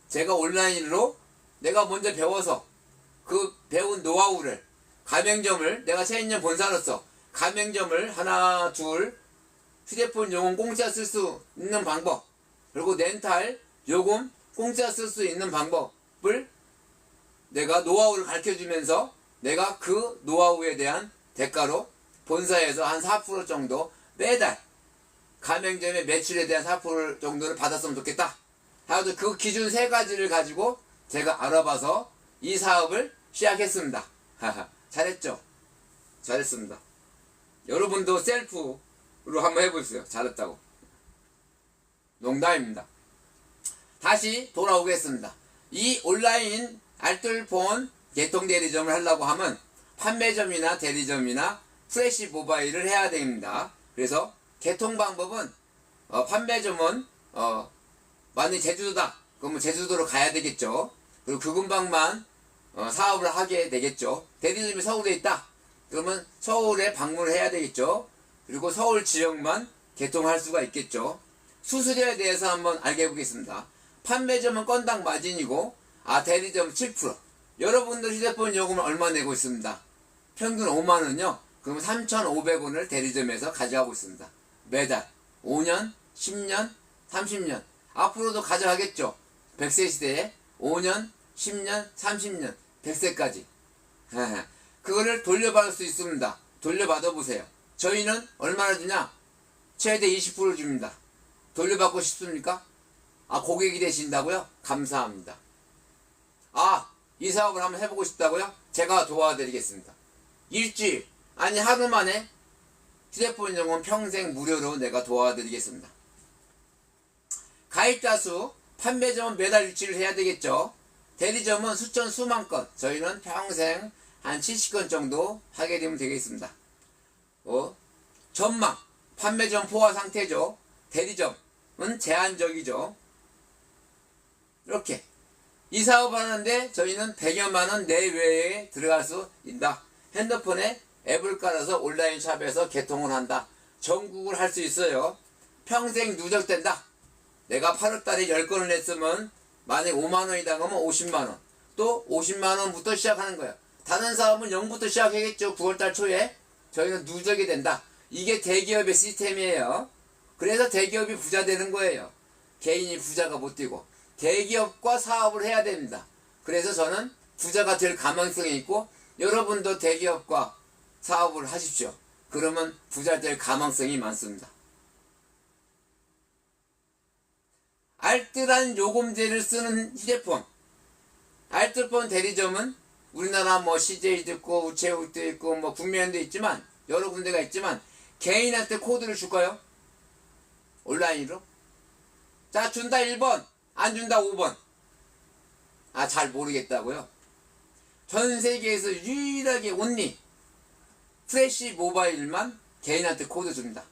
제가 온라인으로 내가 먼저 배워서 그 배운 노하우를 가맹점을 내가 체인점 본사로서 가맹점을 하나 둘 휴대폰 요금 공짜 쓸 수 있는 방법 그리고 렌탈 요금 공짜 쓸 수 있는 방법을 내가 노하우를 가르쳐주면서 내가 그 노하우에 대한 대가로 본사에서 한 4% 정도 매달 가맹점의 매출에 대한 4% 정도를 받았으면 좋겠다. 하여튼 그 기준 세 가지를 가지고 제가 알아봐서 이 사업을 시작했습니다. 잘했죠? 잘했습니다. 여러분도 셀프로 한번 해보세요. 잘했다고. 농담입니다. 다시 돌아오겠습니다. 이 온라인 알뜰폰 개통대리점을 하려고 하면 판매점이나 대리점이나 프레시 모바일을 해야 됩니다. 그래서 개통 방법은 판매점은 만약 제주도다. 그러면 제주도로 가야 되겠죠. 그리고 그 근방만 사업을 하게 되겠죠. 대리점이 서울에 있다. 그러면 서울에 방문을 해야 되겠죠. 그리고 서울 지역만 개통할 수가 있겠죠. 수수료에 대해서 한번 알게 보겠습니다. 판매점은 건당 마진이고 대리점 7%. 여러분들 휴대폰 요금을 얼마 내고 있습니다. 평균 5만원요. 그러면 3,500원을 대리점에서 가져가고 있습니다. 매달 5년, 10년, 30년 앞으로도 가져가겠죠. 100세 시대에 5년, 10년, 30년 100세까지 그거를 돌려받을 수 있습니다. 돌려받아 보세요. 저희는 얼마나 주냐? 최대 20% 줍니다. 돌려받고 싶습니까? 고객이 되신다고요? 감사합니다. 이 사업을 한번 해보고 싶다고요? 제가 도와드리겠습니다. 일주일 아니 하루 만에 휴대폰 요금 평생 무료로 내가 도와드리겠습니다. 가입자 수 판매점은 매달 유치를 해야 되겠죠. 대리점은 수천 수만 건 저희는 평생 한 70건 정도 하게 되면 되겠습니다. 전망 판매점 포화 상태죠. 대리점은 제한적이죠. 이렇게 이 사업 하는데 저희는 100여만원 내외에 들어갈 수 있다. 핸드폰에 앱을 깔아서 온라인 샵에서 개통을 한다. 전국을 할 수 있어요. 평생 누적된다. 내가 8월달에 10건을 냈으면 만약 5만원이다 그러면 50만원 또 50만원부터 시작하는 거예요. 다른 사업은 0부터 시작하겠죠. 9월달 초에 저희는 누적이 된다. 이게 대기업의 시스템이에요. 그래서 대기업이 부자 되는 거예요. 개인이 부자가 못 되고 대기업과 사업을 해야 됩니다. 그래서 저는 부자가 될 가망성이 있고 여러분도 대기업과 사업을 하십시오. 그러면 부자 될 가망성이 많습니다. 알뜰한 요금제를 쓰는 휴대폰 알뜰폰 대리점은 우리나라 뭐 CJ도 있고 우체국도 있고 뭐 국민연도 있지만 여러 군데가 있지만 개인한테 코드를 줄까요? 온라인으로? 자 준다 1번 안 준다 5번 잘 모르겠다고요? 전 세계에서 유일하게 온리 프레시 모바일만 개인한테 코드 줍니다.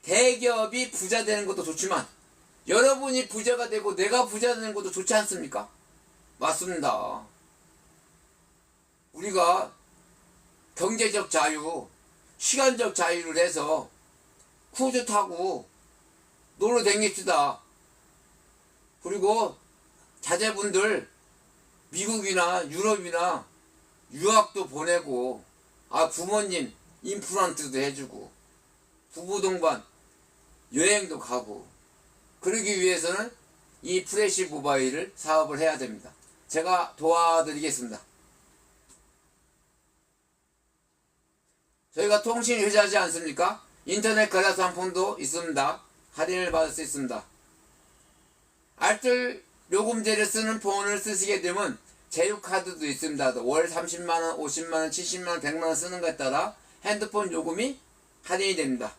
대기업이 부자 되는 것도 좋지만 여러분이 부자가 되고 내가 부자 되는 것도 좋지 않습니까? 맞습니다. 우리가 경제적 자유, 시간적 자유를 해서 크루즈 타고 놀러 다닙시다. 그리고 자제분들 미국이나 유럽이나 유학도 보내고 부모님 임플란트도 해주고 부부 동반 여행도 가고 그러기 위해서는 이 프레시 모바일을 사업을 해야 됩니다. 제가 도와드리겠습니다. 저희가 통신 회사지 않습니까? 인터넷 거래 상품도 있습니다. 할인을 받을 수 있습니다. 알뜰 요금제를 쓰는 폰을 쓰시게 되면 제휴카드도 있습니다. 월 30만원, 50만원, 70만원, 100만원 쓰는 것에 따라 핸드폰 요금이 할인이 됩니다.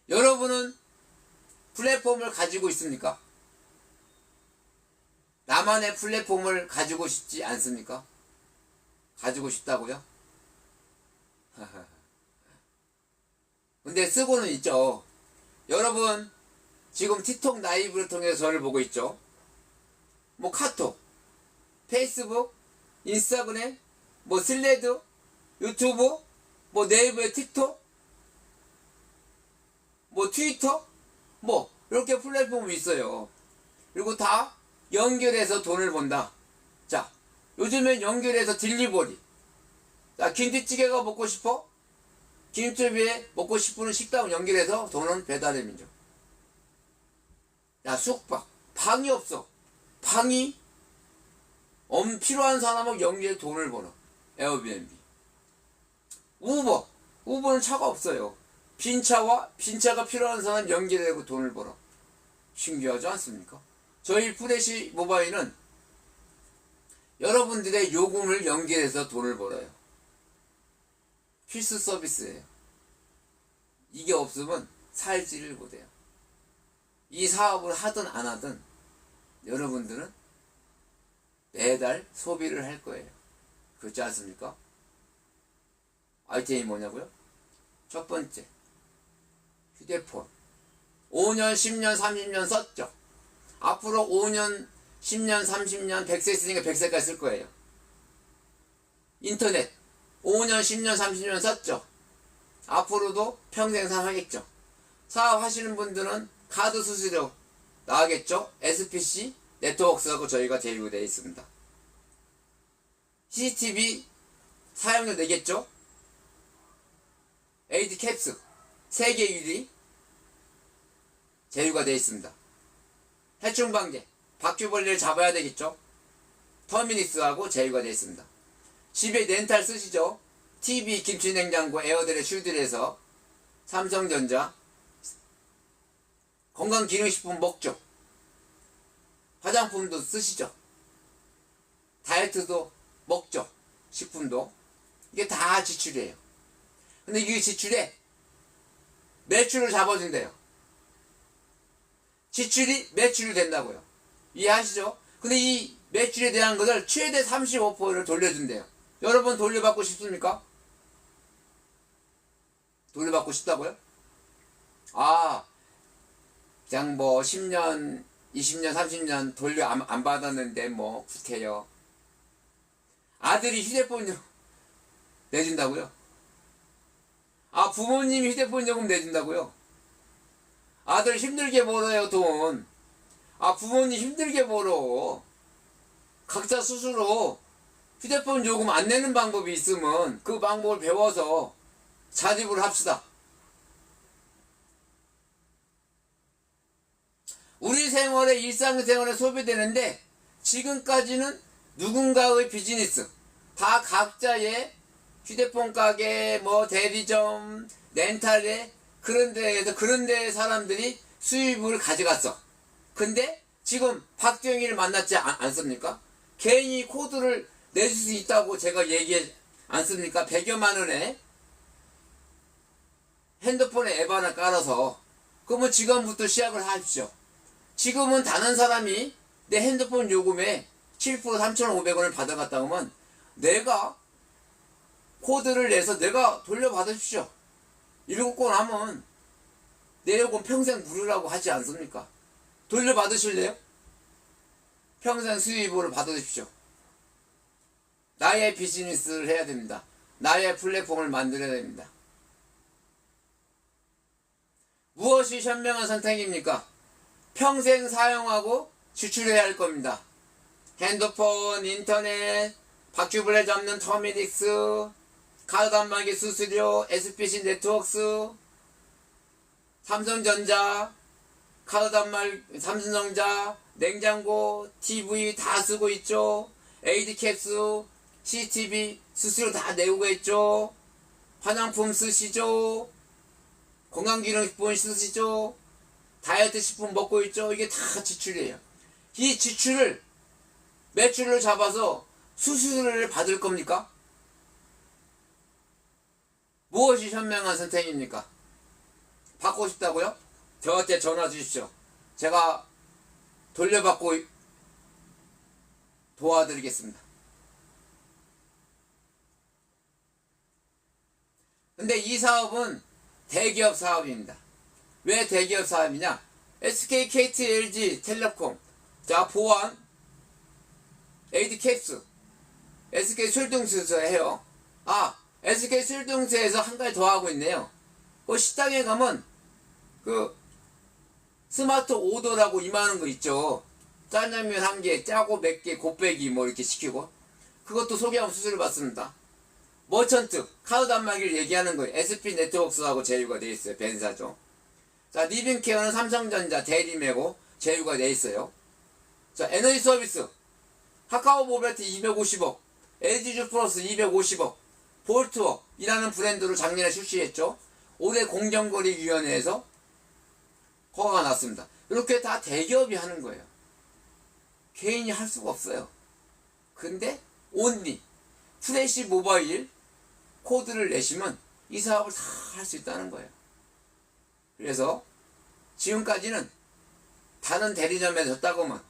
여러분은 플랫폼을 가지고 있습니까? 나만의 플랫폼을 가지고 싶지 않습니까? 가지고 싶다고요? 근데 쓰고는 있죠. 여러분 지금 틱톡 라이브를 통해서 저를 보고 있죠. 뭐 카톡, 페이스북, 인스타그램, 뭐 슬레드, 유튜브, 뭐 네이버의 틱톡, 뭐 트위터, 뭐 이렇게 플랫폼이 있어요. 그리고 다 연결해서 돈을 번다. 자, 요즘엔 연결해서 딜리버리. 자, 김치찌개가 먹고 싶어? 김치찌개 먹고 싶은 식당 연결해서 돈은 배달의 민족. 야, 숙박. 방이 없어. 방이 필요한 사람하고 연결해 돈을 벌어. 에어비앤비. 우버. 우버는 차가 없어요. 빈차가 필요한 사람 연결하고 돈을 벌어. 신기하지 않습니까? 저희 프레시 모바일은 여러분들의 요금을 연결해서 돈을 벌어요. 필수 서비스예요. 이게 없으면 살지를 못해요. 이 사업을 하든 안 하든 여러분들은 매달 소비를 할 거예요. 그렇지 않습니까? 아이템이 뭐냐고요? 첫 번째, 휴대폰. 5년, 10년, 30년 썼죠. 앞으로 5년, 10년, 30년, 100세 있으니까 100세까지 쓸 거예요. 인터넷. 5년, 10년, 30년 썼죠. 앞으로도 평생 사용하겠죠. 사업하시는 분들은 카드 수수료 나가겠죠. SPC 네트워크하고 저희가 제휴되어 있습니다. CCTV 사용료 내겠죠. 에이드 캡스 세계 1위 제휴가 되어 있습니다. 해충방제 바퀴벌레를 잡아야 되겠죠. 터미닉스하고 제휴가 되어 있습니다. 집에 렌탈 쓰시죠. TV, 김치냉장고, 에어드레, 슈드레에서 삼성전자 건강기능식품 먹죠. 화장품도 쓰시죠. 다이어트도 먹죠. 식품도. 이게 다 지출이에요. 근데 이게 지출에 매출을 잡아준대요. 지출이 매출이 된다고요. 이해하시죠? 근데 이 매출에 대한 것을 최대 35%를 돌려준대요. 여러분 돌려받고 싶습니까? 돌려받고 싶다고요? 아, 그냥 뭐 10년, 20년, 30년 돌려 안 받았는데 뭐 굿해요. 아들이 휴대폰료 내준다고요? 아, 부모님이 휴대폰 요금 내준다고요? 아들 힘들게 벌어요, 돈. 아, 부모님 힘들게 벌어. 각자 스스로 휴대폰 요금 안 내는 방법이 있으면 그 방법을 배워서 자립을 합시다. 우리 생활에 일상생활에 소비되는데 지금까지는 누군가의 비즈니스 다 각자의 휴대폰 가게 뭐 대리점 렌탈에 그런 데 사람들이 수입을 가져갔어. 근데 지금 박정희를 만났지 않습니까? 개인이 코드를 내줄 수 있다고 제가 얘기하지 않습니까? 100여만 원에 핸드폰에 앱 하나 깔아서. 그러면 지금부터 시작을 하십시오. 지금은 다른 사람이 내 핸드폰 요금에 7% 3,500원을 받아갔다 오면 내가 코드를 내서 내가 돌려받으십시오. 읽고 나면 내 요금 평생 무료라고 하지 않습니까? 돌려받으실래요? 평생 수입을 받으십시오. 나의 비즈니스를 해야 됩니다. 나의 플랫폼을 만들어야 됩니다. 무엇이 현명한 선택입니까? 평생 사용하고 지출해야 할 겁니다. 핸드폰, 인터넷, 바퀴벌레 잡는 터미닉스, 카드 단말기 수수료, SPC 네트워크, 삼성전자, 카드 단말, 삼성전자, 냉장고, TV 다 쓰고 있죠. 에이드캡스, CCTV 수수료 다 내고 있죠. 화장품 쓰시죠. 건강기능식품 쓰시죠. 다이어트 식품 먹고 있죠. 이게 다 지출이에요. 이 지출을 매출을 잡아서 수수료를 받을 겁니까? 무엇이 현명한 선택입니까? 받고 싶다고요? 저한테 전화 주십시오. 제가 돌려받고 도와드리겠습니다. 근데 이 사업은 대기업 사업입니다. 왜 대기업 사업이냐? SK, KT, LG, 텔레콤, 자, 보안, AD캡스, SK 술등수에서 해요. 아, SK 술등수에서 한 가지 더 하고 있네요. 그 식당에 가면 그 스마트 오더라고 이만한 거 있죠. 짜장면 한 개, 짜고 몇 개, 곱빼기 뭐 이렇게 시키고, 그것도 소개하면 수수료 받습니다. 머천트, 카드 단말기를 얘기하는 거예요. SP 네트워크스하고 제휴가 돼 있어요. 벤사죠. 자, 리빙케어는 삼성전자 대리매고 제휴가 돼 있어요. 자, 에너지 서비스, 카카오 모빌리티 250억, LG주 플러스 250억, 볼트워이라는 브랜드로 작년에 출시했죠. 올해 공정거래위원회에서 허가가 났습니다. 이렇게 다 대기업이 하는 거예요. 개인이 할 수가 없어요. 근데 온리 프레시 모바일 코드를 내시면 이 사업을 다 할 수 있다는 거예요. 그래서 지금까지는 다른 대리점에서 줬다고 하면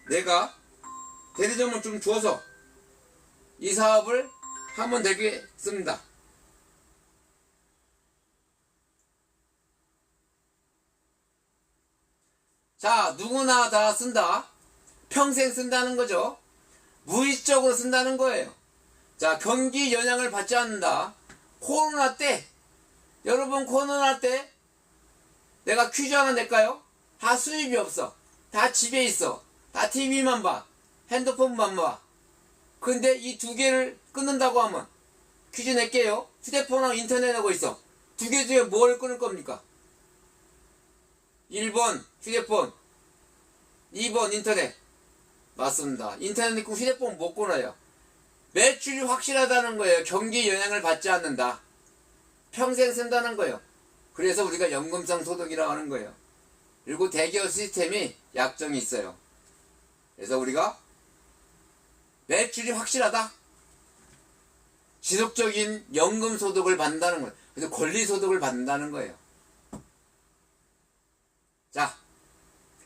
내가 대리점을 좀 줘서 이 사업을 하면 되겠습니다. 자, 누구나 다 쓴다. 평생 쓴다는 거죠. 무의식적으로 쓴다는 거예요. 자, 경기 영향을 받지 않는다. 코로나 때, 여러분 코로나 때 내가 퀴즈 하나 낼까요? 다 수입이 없어. 다 집에 있어. 다 TV만 봐. 핸드폰만 봐. 근데 이 두 개를 끊는다고 하면 퀴즈 낼게요. 휴대폰하고 인터넷하고 있어. 두 개 중에 뭘 끊을 겁니까? 1번 휴대폰, 2번 인터넷. 맞습니다. 인터넷 있고 휴대폰 못 끊어요. 매출이 확실하다는 거예요. 경기 영향을 받지 않는다. 평생 쓴다는 거예요. 그래서 우리가 연금성 소득이라고 하는 거예요. 그리고 대기업 시스템이 약점이 있어요. 그래서 우리가 매출이 확실하다. 지속적인 연금 소득을 받는다는 거예요. 그래서 권리 소득을 받는다는 거예요. 자,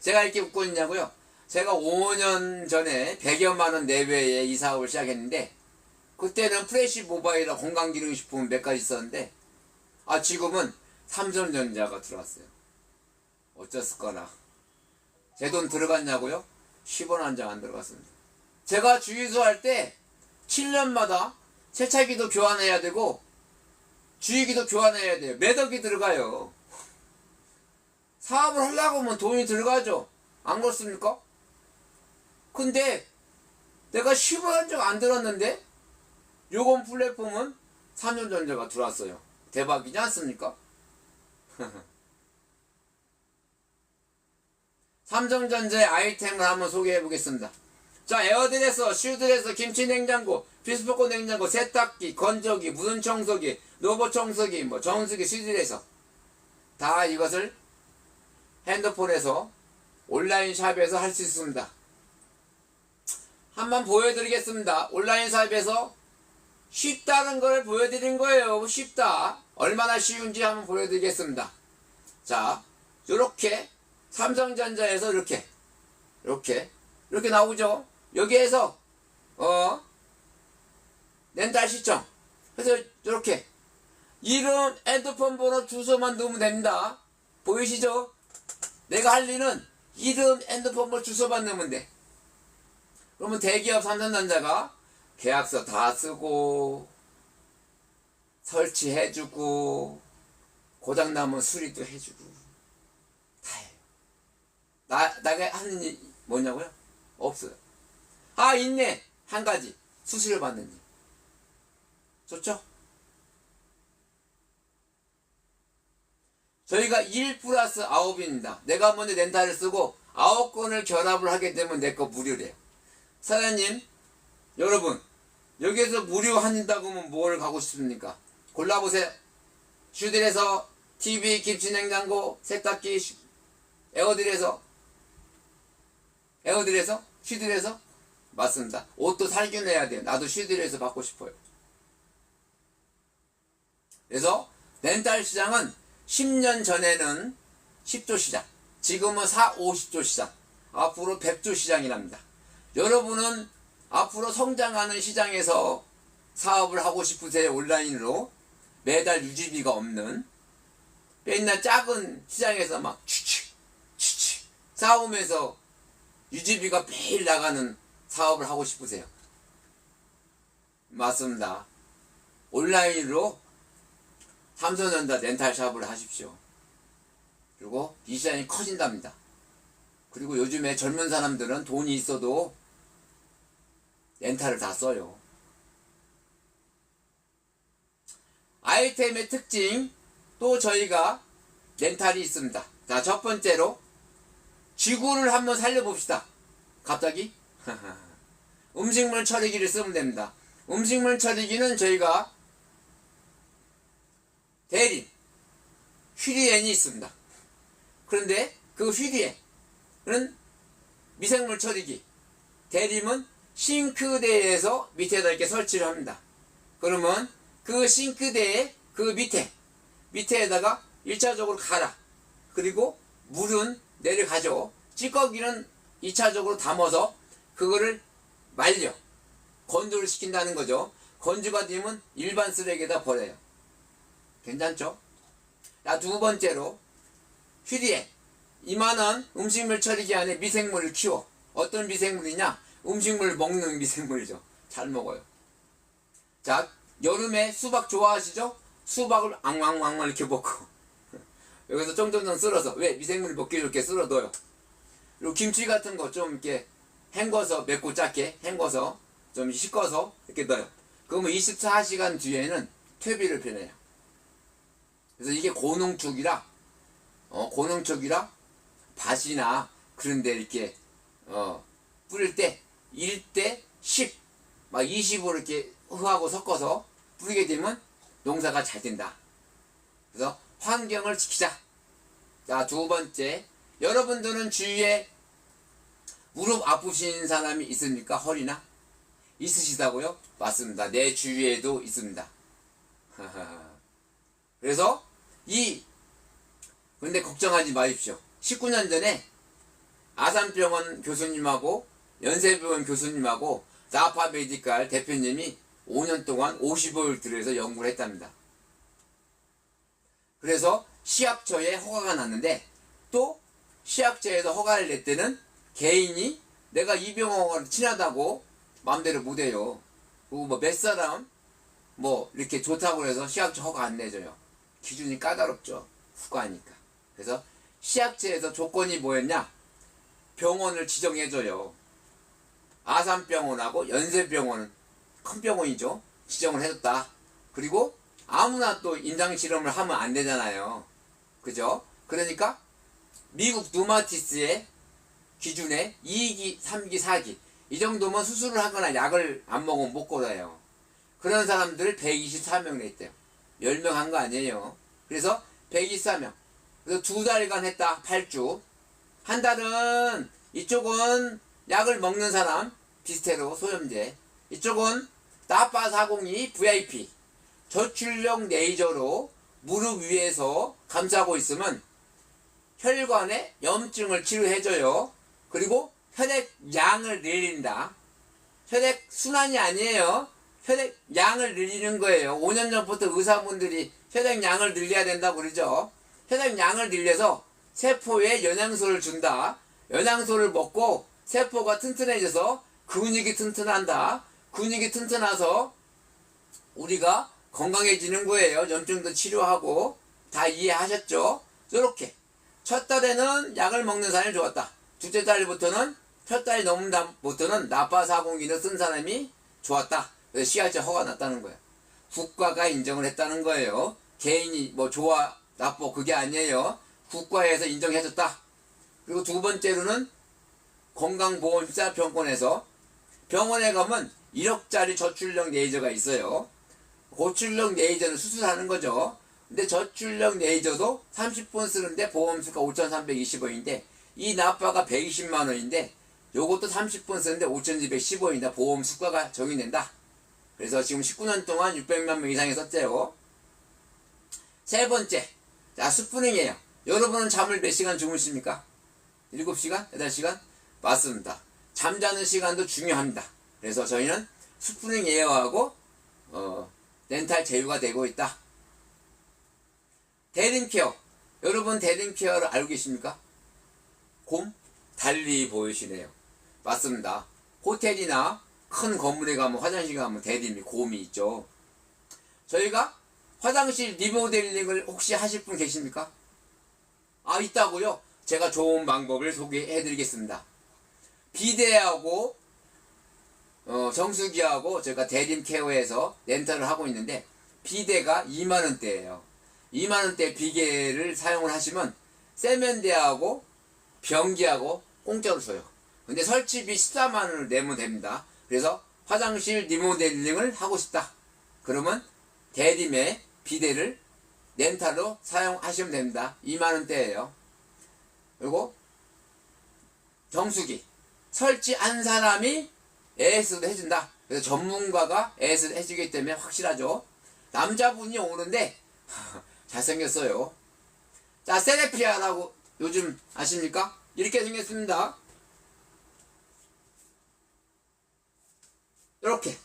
제가 이렇게 웃고 있냐고요? 제가 5년 전에 100여만 원 내외에 이 사업을 시작했는데 그때는 프레시 모바일이나 건강기능식품 몇 가지 있었는데 지금은 삼성전자가 들어왔어요. 어쩌을거나. 제 돈 들어갔냐고요? 10원 한 장 안 들어갔습니다. 제가 주유소 할 때 7년마다 세차기도 교환해야 되고 주유기도 교환해야 돼요. 몇 억이 들어가요. 사업을 하려고 하면 돈이 들어가죠. 안 그렇습니까? 근데 내가 10원 한 장 안 들었는데 요건 플랫폼은 삼성전자가 들어왔어요. 대박이지 않습니까? 삼성전자의 아이템을 한번 소개해 보겠습니다. 자, 에어드레서, 슈드레서, 김치냉장고, 피스포크 냉장고, 세탁기, 건조기, 무슨 청소기, 로봇 청소기, 뭐 정수기, 슈드레서 다 이것을 핸드폰에서 온라인 샵에서 할 수 있습니다. 한번 보여드리겠습니다. 온라인 샵에서 쉽다는 걸 보여드린 거예요. 쉽다. 얼마나 쉬운지 한번 보여드리겠습니다. 자, 요렇게 삼성전자에서 이렇게 나오죠. 여기에서 렌탈 시청. 그래서 이렇게 이름, 핸드폰 번호, 주소만 넣으면 됩니다. 보이시죠? 내가 할 일은 이름, 핸드폰 번호, 주소만 넣으면 돼. 그러면 대기업 삼성전자가 계약서 다 쓰고 설치해주고 고장나면 수리도 해주고 다 해요. 나가 하는 일 뭐냐고요? 없어요. 있네. 한 가지. 수수료 받는 일. 좋죠? 저희가 1 플러스 9입니다. 내가 먼저 렌탈을 쓰고 9건을 결합을 하게 되면 내 거 무료래요. 사장님, 여러분, 여기에서 무료 한다고 하면 뭘 가고 싶습니까? 골라보세요. 슈들에서 TV, 김치냉장고, 세탁기, 에어드레서, 슈들에서? 맞습니다. 옷도 살균 해야 돼요. 나도 슈들에서 받고 싶어요. 그래서 렌탈 시장은 10년 전에는 10조 시장, 지금은 4, 50조 시장, 앞으로 100조 시장이랍니다. 여러분은 앞으로 성장하는 시장에서 사업을 하고 싶으세요? 온라인으로 매달 유지비가 없는 맨날 작은 시장에서 막 추치 싸우면서 유지비가 매일 나가는 사업을 하고 싶으세요? 맞습니다. 온라인으로 삼성전자 렌탈샵을 하십시오. 그리고 이 시장이 커진답니다. 그리고 요즘에 젊은 사람들은 돈이 있어도 렌탈을 다 써요. 아이템의 특징, 또 저희가 렌탈이 있습니다. 자, 첫 번째로 지구를 한번 살려봅시다. 갑자기? 음식물 처리기를 쓰면 됩니다. 음식물 처리기는 저희가 대림, 휘리엔이 있습니다. 그런데 그 휘리엔은 미생물 처리기, 대림은 싱크대에서 밑에다 이렇게 설치를 합니다. 그러면 그 싱크대의 그 밑에다가 1차적으로 갈아. 그리고 물은 내려가죠. 찌꺼기는 2차적으로 담아서 그거를 말려. 건조를 시킨다는 거죠. 건조가 되면 일반 쓰레기에다 버려요. 괜찮죠? 자, 두 번째로 휘리엔. 이만한 음식물 처리기 안에 미생물을 키워. 어떤 미생물이냐? 음식물 먹는 미생물이죠. 잘 먹어요. 자, 여름에 수박 좋아하시죠? 수박을 앙왕왕 이렇게 먹고 여기서 쫑쫑쫑 쓸어서, 왜? 미생물 먹기 좋게 쓸어 넣어요. 그리고 김치 같은 거 좀 이렇게 헹궈서, 맵고 작게 헹궈서 좀 씻어서 이렇게 넣어요. 그러면 24시간 뒤에는 퇴비를 보내요. 그래서 이게 고농축이라 밭이나 그런데 이렇게 뿌릴 때 1대 10, 막 20으로 이렇게 흙하고 섞어서 뿌리게 되면 농사가 잘 된다. 그래서 환경을 지키자. 자, 두 번째, 여러분들은 주위에 무릎 아프신 사람이 있습니까? 허리나? 있으시다고요? 맞습니다. 내 주위에도 있습니다. 그래서 근데 걱정하지 마십시오. 19년 전에 아산병원 교수님하고 연세병원 교수님하고 나파 메디칼 대표님이 5년 동안 50을 들여서 연구를 했답니다. 그래서 시약처에 허가가 났는데, 또 시약처에서 허가를 낼 때는 개인이 내가 이 병원을 친하다고 마음대로 못해요. 그리고 뭐 몇 사람 뭐 이렇게 좋다고 해서 시약처 허가 안 내줘요. 기준이 까다롭죠. 국가니까. 그래서 시약처에서 조건이 뭐였냐? 병원을 지정해줘요. 아산병원하고 연세병원은 큰 병원이죠. 지정을 해줬다. 그리고 아무나 또 임상실험을 하면 안 되잖아요. 그죠? 그러니까 미국 누마티스의 기준에 2기, 3기, 4기 이 정도면 수술을 하거나 약을 안 먹으면 못 걸어요. 그런 사람들을 124명 냈대요. 10명 한 거 아니에요. 그래서 124명. 그래서 2달간 했다. 8주. 한 달은 이쪽은 약을 먹는 사람 비스테로 소염제, 이쪽은 나파402 VIP 저출력 레이저로 무릎 위에서 감싸고 있으면 혈관에 염증을 치료해줘요. 그리고 혈액량을 늘린다. 혈액순환이 아니에요. 혈액량을 늘리는 거예요. 5년 전부터 의사분들이 혈액량을 늘려야 된다고 그러죠. 혈액량을 늘려서 세포에 영양소를 준다. 영양소를 먹고 세포가 튼튼해져서 근육이 튼튼한다. 근육이 튼튼해서 우리가 건강해지는 거예요. 염증도 치료하고. 다 이해하셨죠? 이렇게 첫 달에는 약을 먹는 사람이 좋았다. 둘째 달부터는, 첫 달이 넘은 다음부터는 나파402를 쓴 사람이 좋았다. 그래서 시약처 허가 났다는 거예요. 국가가 인정을 했다는 거예요. 개인이 뭐 좋아 나빠 그게 아니에요. 국가에서 인정해줬다. 그리고 두 번째로는 건강보험사 병원에서, 병원에 가면 1억짜리 저출력 레이저가 있어요. 고출력 레이저는 수술하는 거죠. 근데 저출력 레이저도 30분 쓰는데 보험수가 5,320원인데 이 나빠가 120만원인데 요것도 30분 쓰는데 5,210원이다. 보험 수가가 정의된다. 그래서 지금 19년 동안 600만 명 이상이 썼대요. 세 번째, 자, 스프링이에요. 여러분은 잠을 몇 시간 주무십니까? 7시간? 8시간? 맞습니다. 잠자는 시간도 중요합니다. 그래서 저희는 스프링 에어하고 렌탈 제휴가 되고 있다. 대림케어. 여러분 대림케어를 알고 계십니까? 곰? 달리 보이시네요. 맞습니다. 호텔이나 큰 건물에 가면 화장실 가면 대림이 곰이 있죠. 저희가 화장실 리모델링을 혹시 하실 분 계십니까? 아, 있다고요? 제가 좋은 방법을 소개해 드리겠습니다. 비데하고 정수기하고 제가 대림케어에서 렌탈을 하고 있는데 비데가 2만원대예요. 2만원대 비계를 사용을 하시면 세면대하고 변기하고 공짜로 줘요. 근데 설치비 14만원을 내면 됩니다. 그래서 화장실 리모델링을 하고 싶다. 그러면 대림의 비데를 렌탈로 사용하시면 됩니다. 2만원대예요. 그리고 정수기 설치한 사람이 AS도 해준다. 그래서 전문가가 AS 해주기 때문에 확실하죠. 남자분이 오는데 잘생겼어요. 자, 세레피아라고 요즘 아십니까? 이렇게 생겼습니다. 이렇게.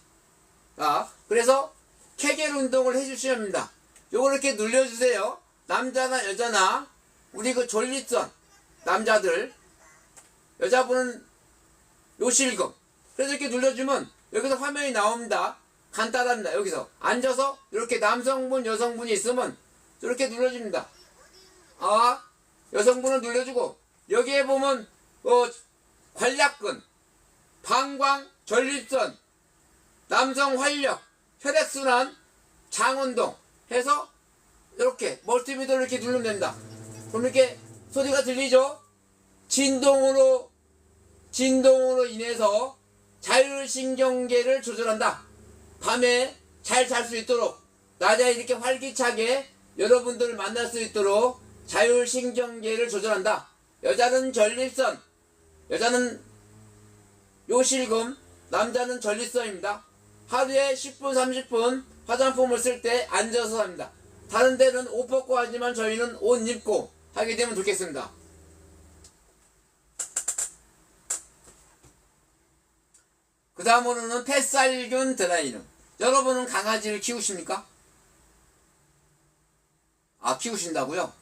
자, 그래서 케겔 운동을 해주셔야 합니다. 요거 이렇게 눌려주세요. 남자나 여자나 우리 그 전립선 남자들, 여자분은 요실금. 그래서 이렇게 눌러주면 여기서 화면이 나옵니다. 간단합니다. 여기서 앉아서 이렇게 남성분 여성분이 있으면 이렇게 눌러줍니다. 아, 여성분은 눌러주고 여기에 보면 관략근, 방광, 전립선, 남성 활력, 혈액순환, 장운동 해서 이렇게 멀티미터를 이렇게 누르면 됩니다. 그럼 이렇게 소리가 들리죠? 진동으로 인해서 자율신경계를 조절한다. 밤에 잘 잘 수 있도록, 낮에 이렇게 활기차게 여러분들을 만날 수 있도록 자율신경계를 조절한다. 여자는 전립선, 여자는 요실금, 남자는 전립선입니다. 하루에 10분 30분 화장품을 쓸 때 앉아서 합니다. 다른 데는 옷 벗고 하지만 저희는 옷 입고 하게 되면 좋겠습니다. 그 다음으로는 폐살균 드라이닝. 여러분은 강아지를 키우십니까? 아, 키우신다고요?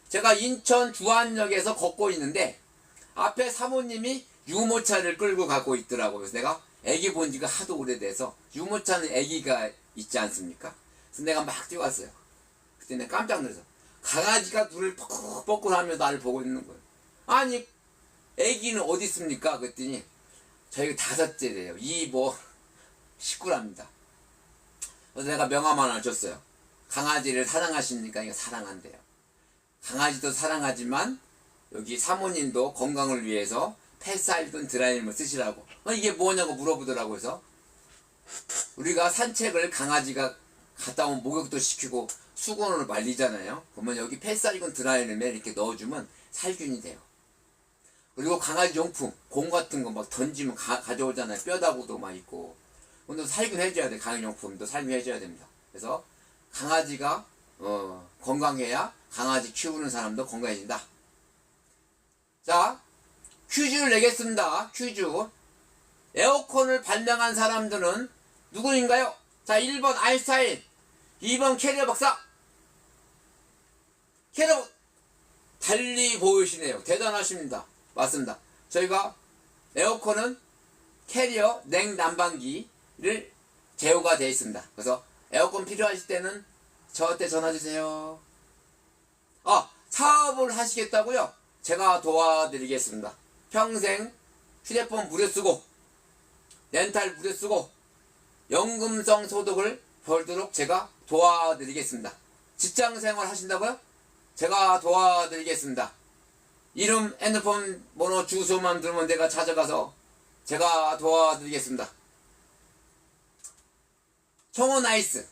제가 인천 주안역에서 걷고 있는데 앞에 사모님이 유모차를 끌고 가고 있더라고요. 그래서 내가 애기 본 지가 하도 오래돼서, 유모차는 애기가 있지 않습니까? 그래서 내가 막 뛰어갔어요. 그때 내가 깜짝 놀라서 강아지가 눈을 뻑뻑 하며 나를 보고 있는 거예요. 아니, 애기는 어디 있습니까? 그랬더니 저희가 5째래요. 식구랍니다. 그래서 내가 명함 하나 줬어요. 강아지를 사랑하십니까? 이거 사랑한대요. 강아지도 사랑하지만 여기 사모님도 건강을 위해서 펫살균 드라이닝을 쓰시라고. 이게 뭐냐고 물어보더라고요. 그래서 우리가 산책을 강아지가 갔다 오면 목욕도 시키고 수건으로 말리잖아요. 그러면 여기 펫살균 드라이닝에 이렇게 넣어주면 살균이 돼요. 그리고 강아지 용품, 공 같은 거 막 던지면 가져오잖아요. 뼈다구도 막 있고. 근데 살균해줘야 돼. 강아지 용품도 살균해줘야 됩니다. 그래서 강아지가 건강해야 강아지 키우는 사람도 건강해진다. 자, 퀴즈를 내겠습니다. 퀴즈. 에어컨을 발명한 사람들은 누구인가요? 자, 1번 아인슈타인, 2번 캐리어 박사. 캐리어 달리 보이시네요. 대단하십니다. 맞습니다. 저희가 에어컨은 캐리어 냉난방기를 제휴가 되어 있습니다. 그래서 에어컨 필요하실 때는 저한테 전화주세요. 사업을 하시겠다고요? 제가 도와드리겠습니다. 평생 휴대폰 무료 쓰고 렌탈 무료 쓰고 연금성 소득을 벌도록 제가 도와드리겠습니다. 직장생활 하신다고요? 제가 도와드리겠습니다. 이름, 핸드폰 번호, 주소만 들으면 내가 찾아가서 제가 도와드리겠습니다. 청호나이스,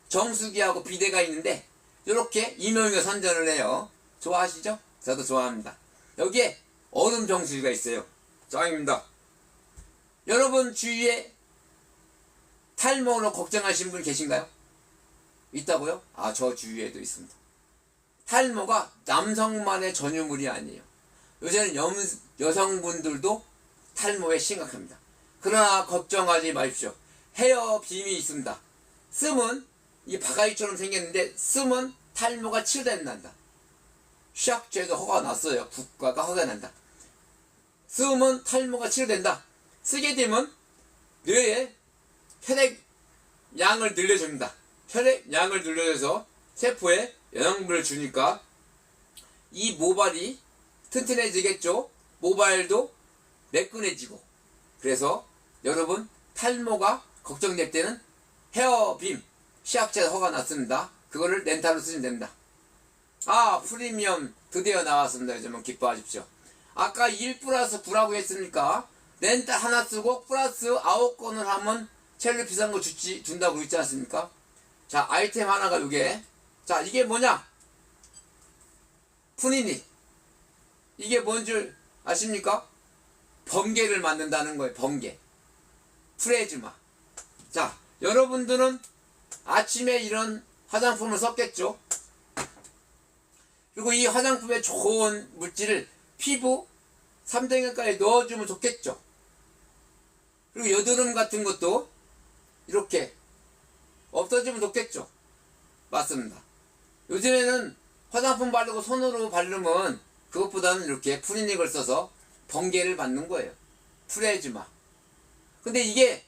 정수기하고 비데가 있는데 이렇게 이명희가 선전을 해요. 좋아하시죠? 저도 좋아합니다. 여기에 얼음 정수기가 있어요. 짱입니다. 여러분 주위에 탈모로 걱정하시는 분 계신가요? 있다고요? 저 주위에도 있습니다. 탈모가 남성만의 전유물이 아니에요. 요새는 여성분들도 탈모에 심각합니다. 그러나 걱정하지 마십시오. 헤어빔이 있습니다. 쓰면 이 바가지처럼 생겼는데 쓰면 탈모가 치료된단다. 시약제도 허가 났어요. 국가가 허가 난다. 쓰면 탈모가 치료된다. 쓰게 되면 뇌에 혈액량을 늘려줍니다. 혈액량을 늘려줘서 세포에 영양분을 주니까 이 모발이 튼튼해지겠죠. 모발도 매끈해지고. 그래서 여러분 탈모가 걱정될 때는 헤어빔 시약제가 허가 났습니다. 그거를 렌탈로 쓰시면 됩니다. 아, 프리미엄 드디어 나왔습니다. 요즘은 기뻐하십시오. 아까 1 플러스 9라고 했습니까? 렌탈 하나 쓰고 플러스 9건을 하면 제일 비싼 거 준다고 있지 않습니까? 자, 아이템 하나가 요게. 자, 이게 뭐냐? 푸니닉. 이게 뭔 줄 아십니까? 번개를 만든다는 거예요. 번개. 프레즈마. 자, 여러분들은 아침에 이런 화장품을 썼겠죠? 그리고 이 화장품에 좋은 물질을 피부 3등에까지 넣어주면 좋겠죠? 그리고 여드름 같은 것도 이렇게 없어지면 좋겠죠? 맞습니다. 요즘에는 화장품 바르고 손으로 바르면 그것보다는 이렇게 푸니닉을 써서 번개를 받는 거예요. 프레즈마. 근데 이게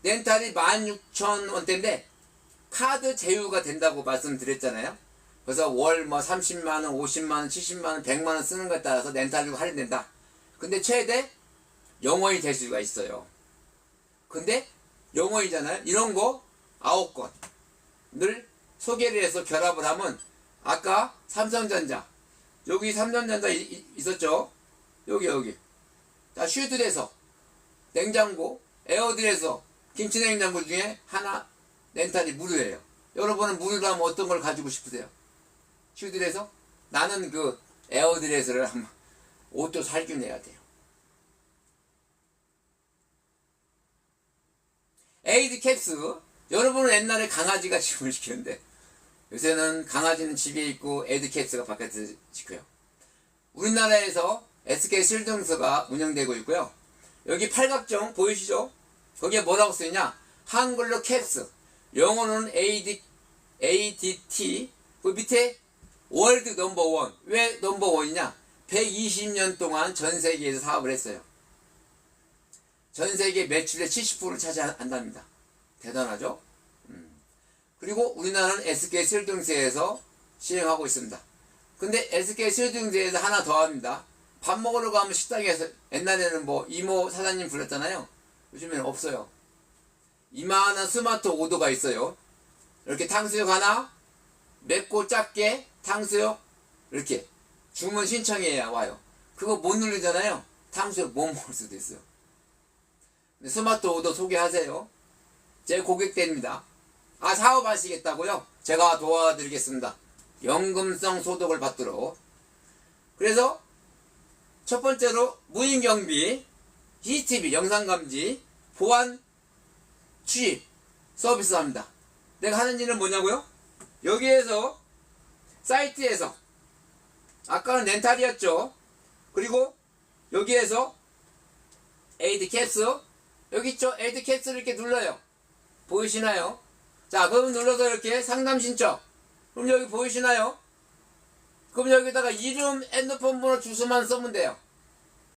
렌탈이 16,000원대인데 카드 제휴가 된다고 말씀드렸잖아요. 그래서 월 뭐 30만원, 50만원, 70만원, 100만원 쓰는 것에 따라서 렌탈료가 할인된다. 근데 최대 0원이 될 수가 있어요. 근데 0원이잖아요. 이런 거 9건을 소개를 해서 결합을 하면 아까 삼성전자, 여기 삼성전자 있었죠? 여기. 자, 슈드에서 냉장고, 에어드에서 김치냉장고 중에 하나 렌탈이 무료예요. 여러분은 무료로 하면 어떤 걸 가지고 싶으세요? 슈드에서? 나는 그 에어드레스를 한번 옷도 살균 해야 돼요. 에이드 캡스. 여러분은 옛날에 강아지가 집을 지켰는데 요새는 강아지는 집에 있고 에이드 캡스가 바깥에서 지켜요. 우리나라에서 SK 실증서가 운영되고 있고요. 여기 팔각정 보이시죠? 거기에 뭐라고 쓰이냐? 한글로 캡스, 영어로는 ADT, 그 밑에 월드 넘버원. 왜 넘버원이냐? 120년 동안 전 세계에서 사업을 했어요. 전 세계 매출의 70%를 차지한답니다. 대단하죠? 그리고 우리나라는 SK 실증세에서 시행하고 있습니다. 근데 SK 실증세에서 하나 더 합니다. 밥 먹으러 가면 식당에서 옛날에는 뭐 이모 사장님 불렀잖아요. 요즘에는 없어요. 이만한 스마트 오더가 있어요. 이렇게 탕수육 하나, 맵고 작게 탕수육 이렇게 주문 신청해야 와요. 그거 못 누르잖아요. 탕수육 못 먹을 수도 있어요. 스마트 오더 소개하세요. 제 고객대입니다. 아, 사업하시겠다고요? 제가 도와드리겠습니다. 연금성 소득을 받도록. 그래서 첫 번째로 무인경비, CCTV 영상감지, 보안 취입 서비스 합니다. 내가 하는 일은 뭐냐고요? 여기에서 사이트에서 아까는 렌탈이었죠. 그리고 여기에서 에이드 캡스 여기 있죠. 에이드 캡스를 이렇게 눌러요. 보이시나요? 자, 그럼 눌러서 이렇게 상담 신청. 그럼 여기 보이시나요? 그럼 여기다가 이름, 핸드폰 번호, 주소만 쓰면 돼요.